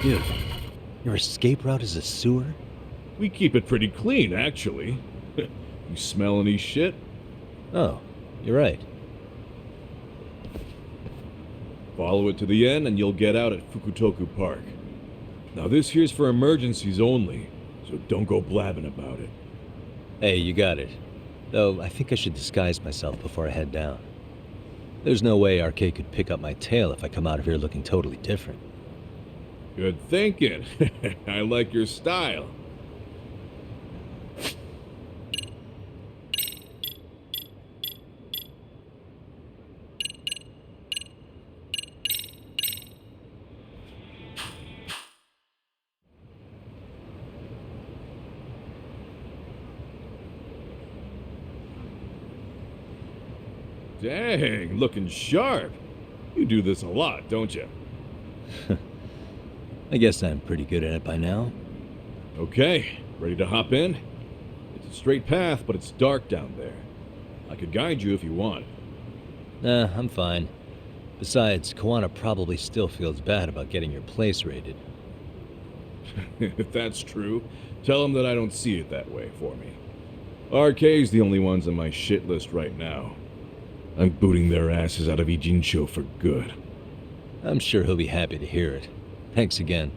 Dude, your escape route is a sewer? We keep it pretty clean, actually. You smell any shit? Oh, you're right. Follow it to the end and you'll get out at Fukutoku Park. Now this here's for emergencies only, so don't go blabbing about it. Hey, you got it. Though, I think I should disguise myself before I head down. There's no way RK could pick up my tail if I come out of here looking totally different. Good thinking. I like your style. Dang, looking sharp. You do this a lot, don't you? I guess I'm pretty good at it by now. Okay, ready to hop in? It's a straight path, but it's dark down there. I could guide you if you want. Nah, I'm fine. Besides, Kuwana probably still feels bad about getting your place raided. If that's true, tell him that I don't see it that way for me. RK's the only ones on my shit list right now. I'm booting their asses out of Ijincho for good. I'm sure he'll be happy to hear it. Thanks again.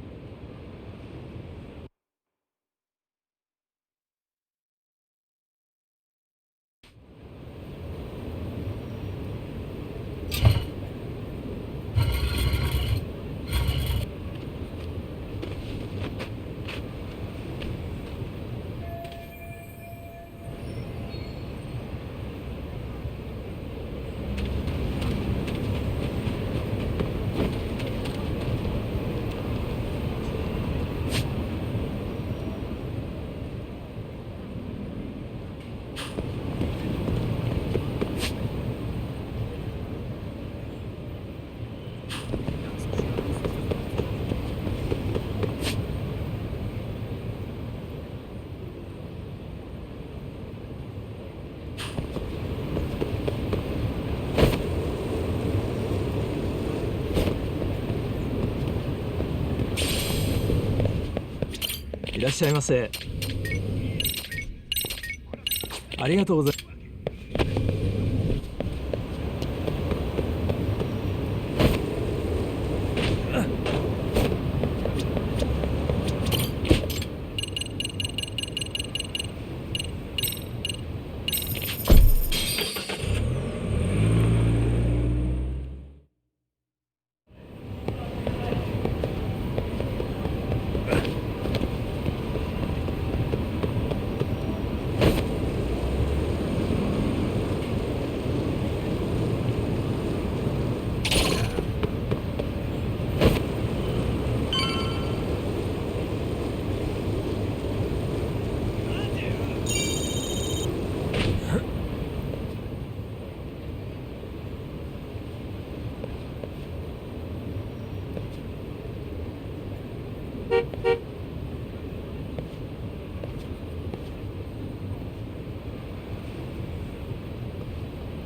いらっしゃいませ。ありがとうございます。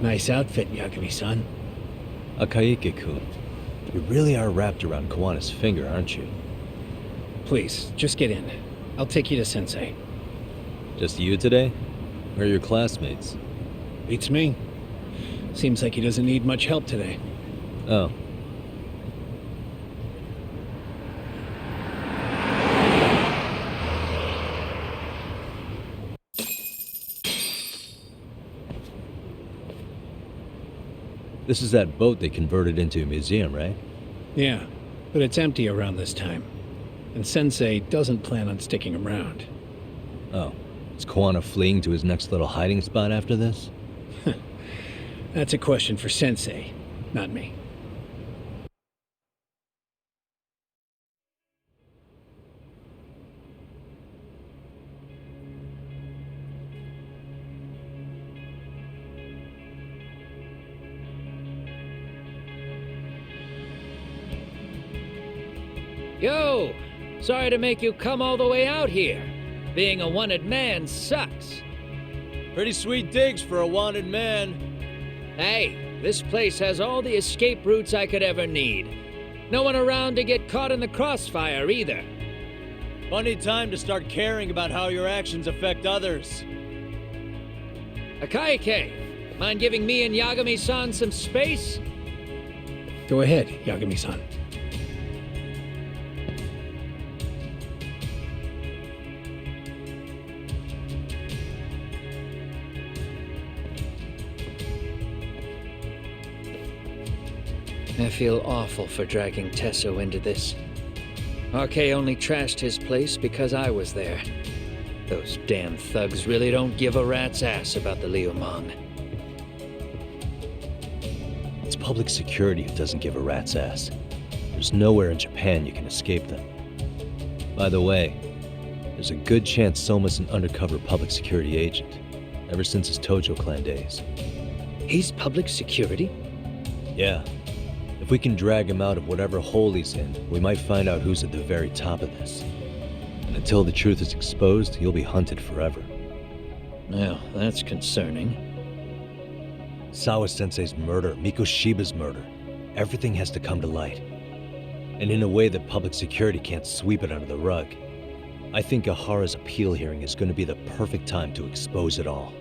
Nice outfit, Yagami-san. Akaike-kun, you really are wrapped around Kawana's finger, aren't you? Please, just get in. I'll take you to Sensei. Just you today? Where are your classmates? Beats me. Seems like he doesn't need much help today. Oh. This is that boat they converted into a museum, right? Yeah, but it's empty around this time. And Sensei doesn't plan on sticking around. Oh. Is Kawana fleeing to his next little hiding spot after this? That's a question for Sensei, not me. Yo! Sorry to make you come all the way out here. Being a wanted man sucks. Pretty sweet digs for a wanted man. Hey, this place has all the escape routes I could ever need. No one around to get caught in the crossfire either. Funny time to start caring about how your actions affect others. Akaike, mind giving me and Yagami-san some space? Go ahead, Yagami-san. I feel awful for dragging Tesso into this. RK only trashed his place because I was there. Those damn thugs really don't give a rat's ass about the Liumang. It's public security who doesn't give a rat's ass. There's nowhere in Japan you can escape them. By the way, there's a good chance Soma's an undercover public security agent, ever since his Tojo clan days. He's public security? Yeah. If we can drag him out of whatever hole he's in, we might find out who's at the very top of this. And until the truth is exposed, he'll be hunted forever. Well, that's concerning. Sawa-sensei's murder, Mikoshiba's murder, everything has to come to light. And in a way that public security can't sweep it under the rug. I think Ahara's appeal hearing is going to be the perfect time to expose it all.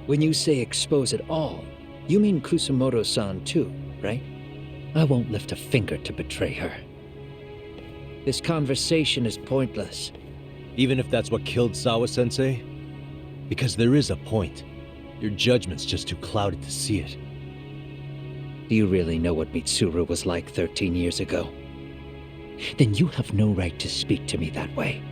When you say expose it all, you mean Kusumoto-san too, right? I won't lift a finger to betray her. This conversation is pointless. Even if that's what killed Sawa-sensei? Because there is a point. Your judgment's just too clouded to see it. Do you really know what Mitsuru was like 13 years ago? Then you have no right to speak to me that way.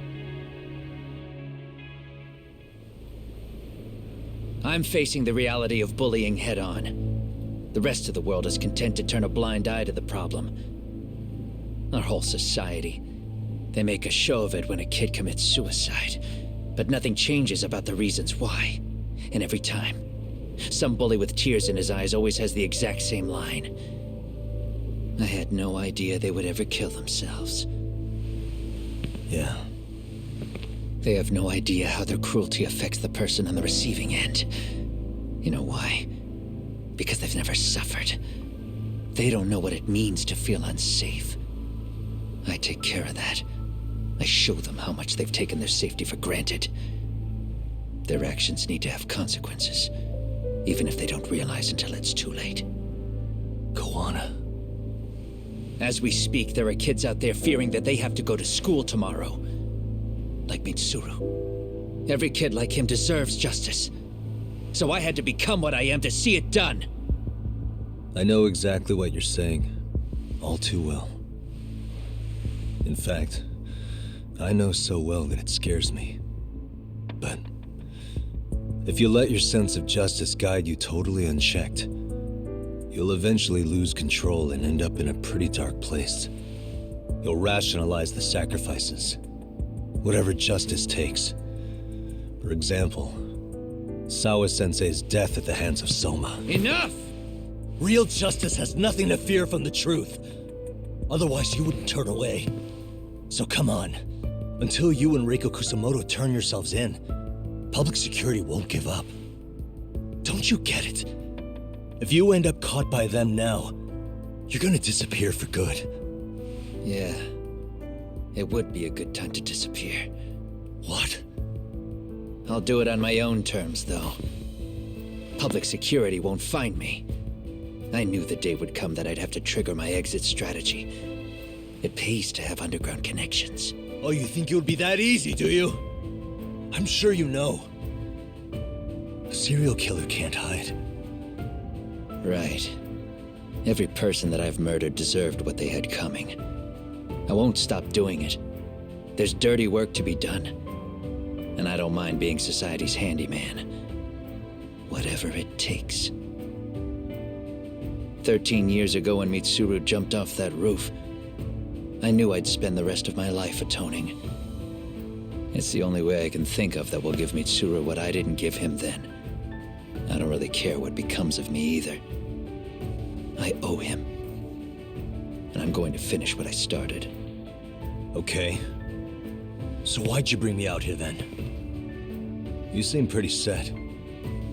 I'm facing the reality of bullying head-on. The rest of the world is content to turn a blind eye to the problem. Our whole society. They make a show of it when a kid commits suicide, but nothing changes about the reasons why. And every time, some bully with tears in his eyes always has the exact same line. I had no idea they would ever kill themselves. Yeah. They have no idea how their cruelty affects the person on the receiving end. You know why? Because they've never suffered. They don't know what it means to feel unsafe. I take care of that. I show them how much they've taken their safety for granted. Their actions need to have consequences, even if they don't realize until it's too late. Kawana. As we speak, there are kids out there fearing that they have to go to school tomorrow. Like Mitsuru. Every kid like him deserves justice. So I had to become what I am to see it done. I know exactly what you're saying. All too well. In fact, I know so well that it scares me. But if you let your sense of justice guide you totally unchecked, you'll eventually lose control and end up in a pretty dark place. You'll rationalize the sacrifices, whatever justice takes. For example, Sawa-sensei's death at the hands of Soma. Enough! Real justice has nothing to fear from the truth. Otherwise, you wouldn't turn away. So come on. Until you and Reiko Kusumoto turn yourselves in, public security won't give up. Don't you get it? If you end up caught by them now, you're gonna disappear for good. Yeah. It would be a good time to disappear. What? I'll do it on my own terms, though. Public security won't find me. I knew the day would come that I'd have to trigger my exit strategy. It pays to have underground connections. Oh, you think it would be that easy, do you? I'm sure you know. A serial killer can't hide. Right. Every person that I've murdered deserved what they had coming. I won't stop doing it. There's dirty work to be done. And I don't mind being society's handyman. Whatever it takes. 13 years ago when Mitsuru jumped off that roof, I knew I'd spend the rest of my life atoning. It's the only way I can think of that will give Mitsuru what I didn't give him then. I don't really care what becomes of me either. I owe him. And I'm going to finish what I started. Okay. So why'd you bring me out here then? You seem pretty set.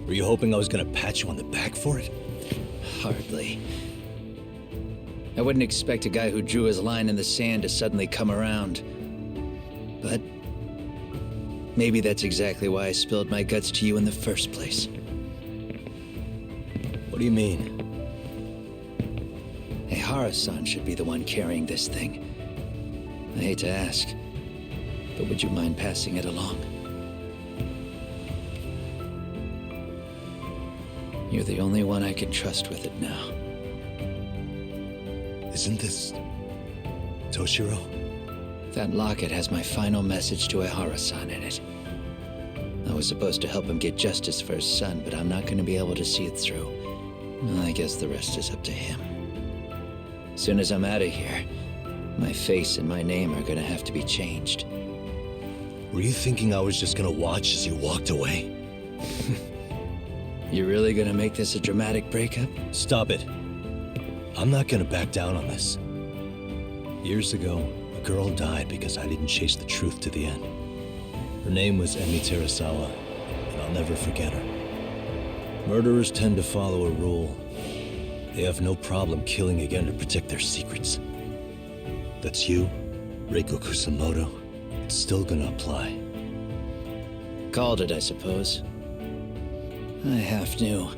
Were you hoping I was gonna pat you on the back for it? Hardly. I wouldn't expect a guy who drew his line in the sand to suddenly come around. But maybe that's exactly why I spilled my guts to you in the first place. What do you mean? Ehara-san should be the one carrying this thing. I hate to ask, but would you mind passing it along? You're the only one I can trust with it now. Isn't this Toshiro? That locket has my final message to Ehara-san in it. I was supposed to help him get justice for his son, but I'm not going to be able to see it through. Well, I guess the rest is up to him. Soon as I'm out of here, my face and my name are going to have to be changed. Were you thinking I was just gonna watch as you walked away? You really gonna make this a dramatic breakup? Stop it. I'm not gonna back down on this. Years ago, a girl died because I didn't chase the truth to the end. Her name was Emi Terasawa, and I'll never forget her. Murderers tend to follow a rule. They have no problem killing again to protect their secrets. That's you, Reiko Kusamoto. It's still gonna apply. Called it, I suppose. I half knew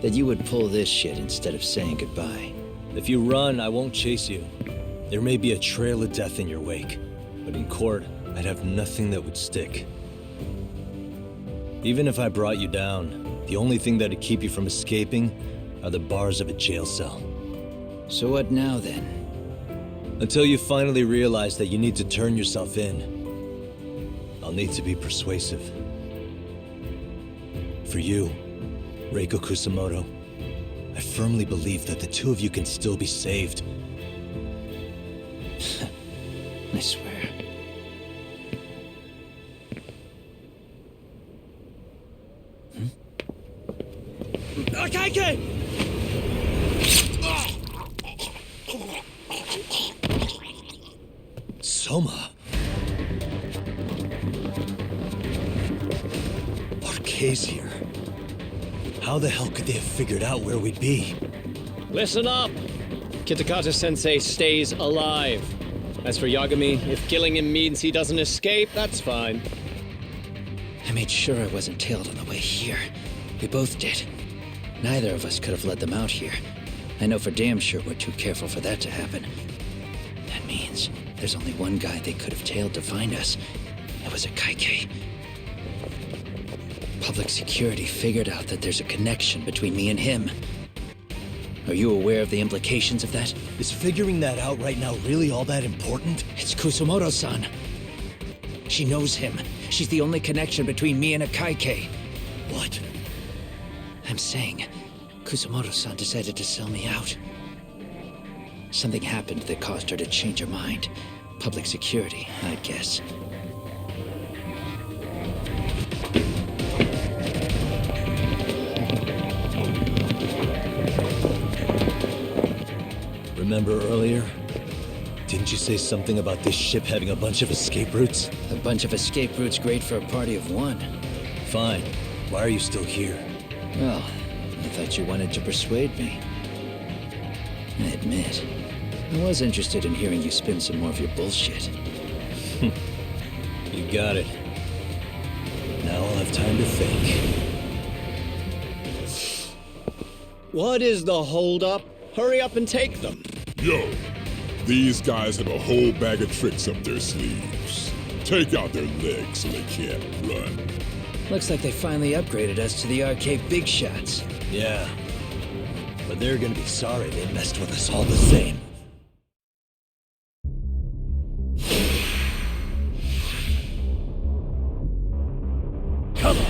that you would pull this shit instead of saying goodbye. If you run, I won't chase you. There may be a trail of death in your wake, but in court, I'd have nothing that would stick. Even if I brought you down, the only thing that'd keep you from escaping are the bars of a jail cell. So what now, then? Until you finally realize that you need to turn yourself in, I'll need to be persuasive. For you, Reiko Kusamoto, I firmly believe that the two of you can still be saved. I swear. Akaike! Soma! Parquet's here. How the hell could they have figured out where we'd be? Listen up! Kitakata-sensei stays alive. As for Yagami, if killing him means he doesn't escape, that's fine. I made sure I wasn't tailed on the way here. We both did. Neither of us could have led them out here. I know for damn sure we're too careful for that to happen. That means there's only one guy they could have tailed to find us. It was Akaike. Public security figured out that there's a connection between me and him. Are you aware of the implications of that? Is figuring that out right now really all that important? It's Kusamoto-san. She knows him. She's the only connection between me and Akaike. What? I'm saying, Kusamoto-san decided to sell me out. Something happened that caused her to change her mind. Public security, I'd guess. Remember earlier? Didn't you say something about this ship having a bunch of escape routes? A bunch of escape routes great for a party of one. Fine. Why are you still here? Well, I thought you wanted to persuade me. I admit, I was interested in hearing you spin some more of your bullshit. You got it. Now I'll have time to think. What is the holdup? Hurry up and take them. Yo, these guys have a whole bag of tricks up their sleeves. Take out their legs so they can't run. Looks like they finally upgraded us to the RK Big Shots. Yeah. But they're gonna be sorry they messed with us all the same. Come on.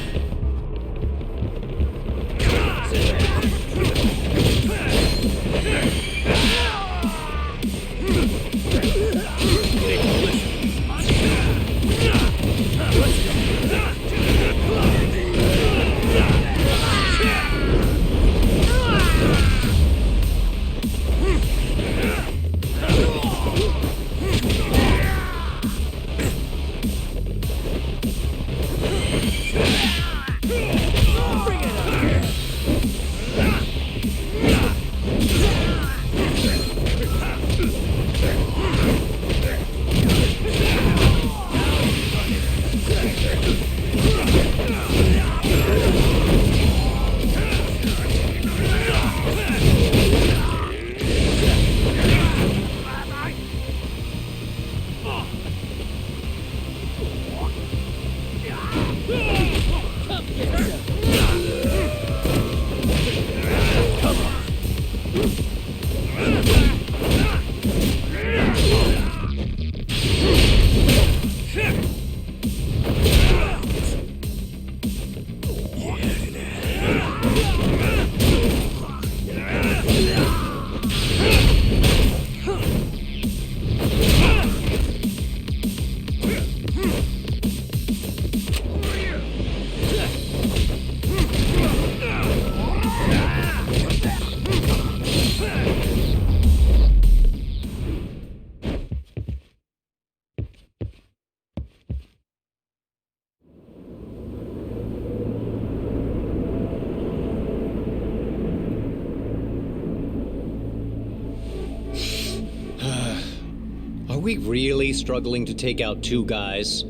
Are we really struggling to take out two guys?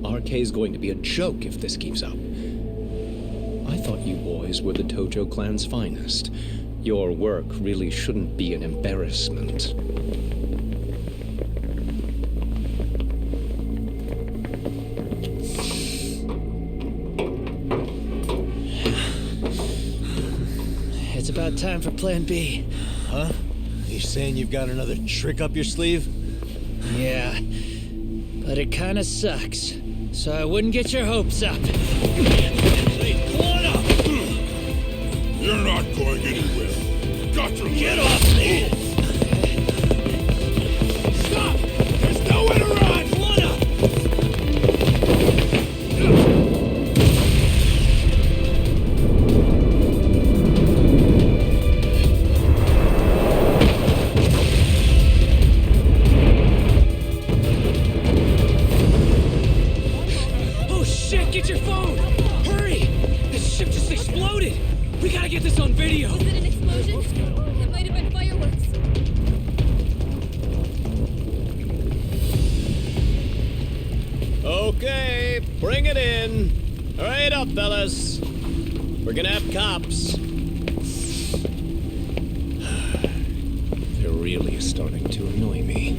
RK's going to be a joke if this keeps up. I thought you boys were the Tojo clan's finest. Your work really shouldn't be an embarrassment. It's about time for Plan B. Huh? You saying you've got another trick up your sleeve? Yeah, but it kinda sucks. So I wouldn't get your hopes up. You're not going anywhere. Got your Get off me! Stop! There's nowhere to run! Oh shit, get your phone! Hurry! This ship just exploded! We gotta get this on video! Was it an explosion? It might have been fireworks. Okay, bring it in. Hurry it up, fellas. We're gonna have cops. They're really starting to annoy me.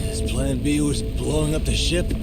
His plan B was blowing up the ship?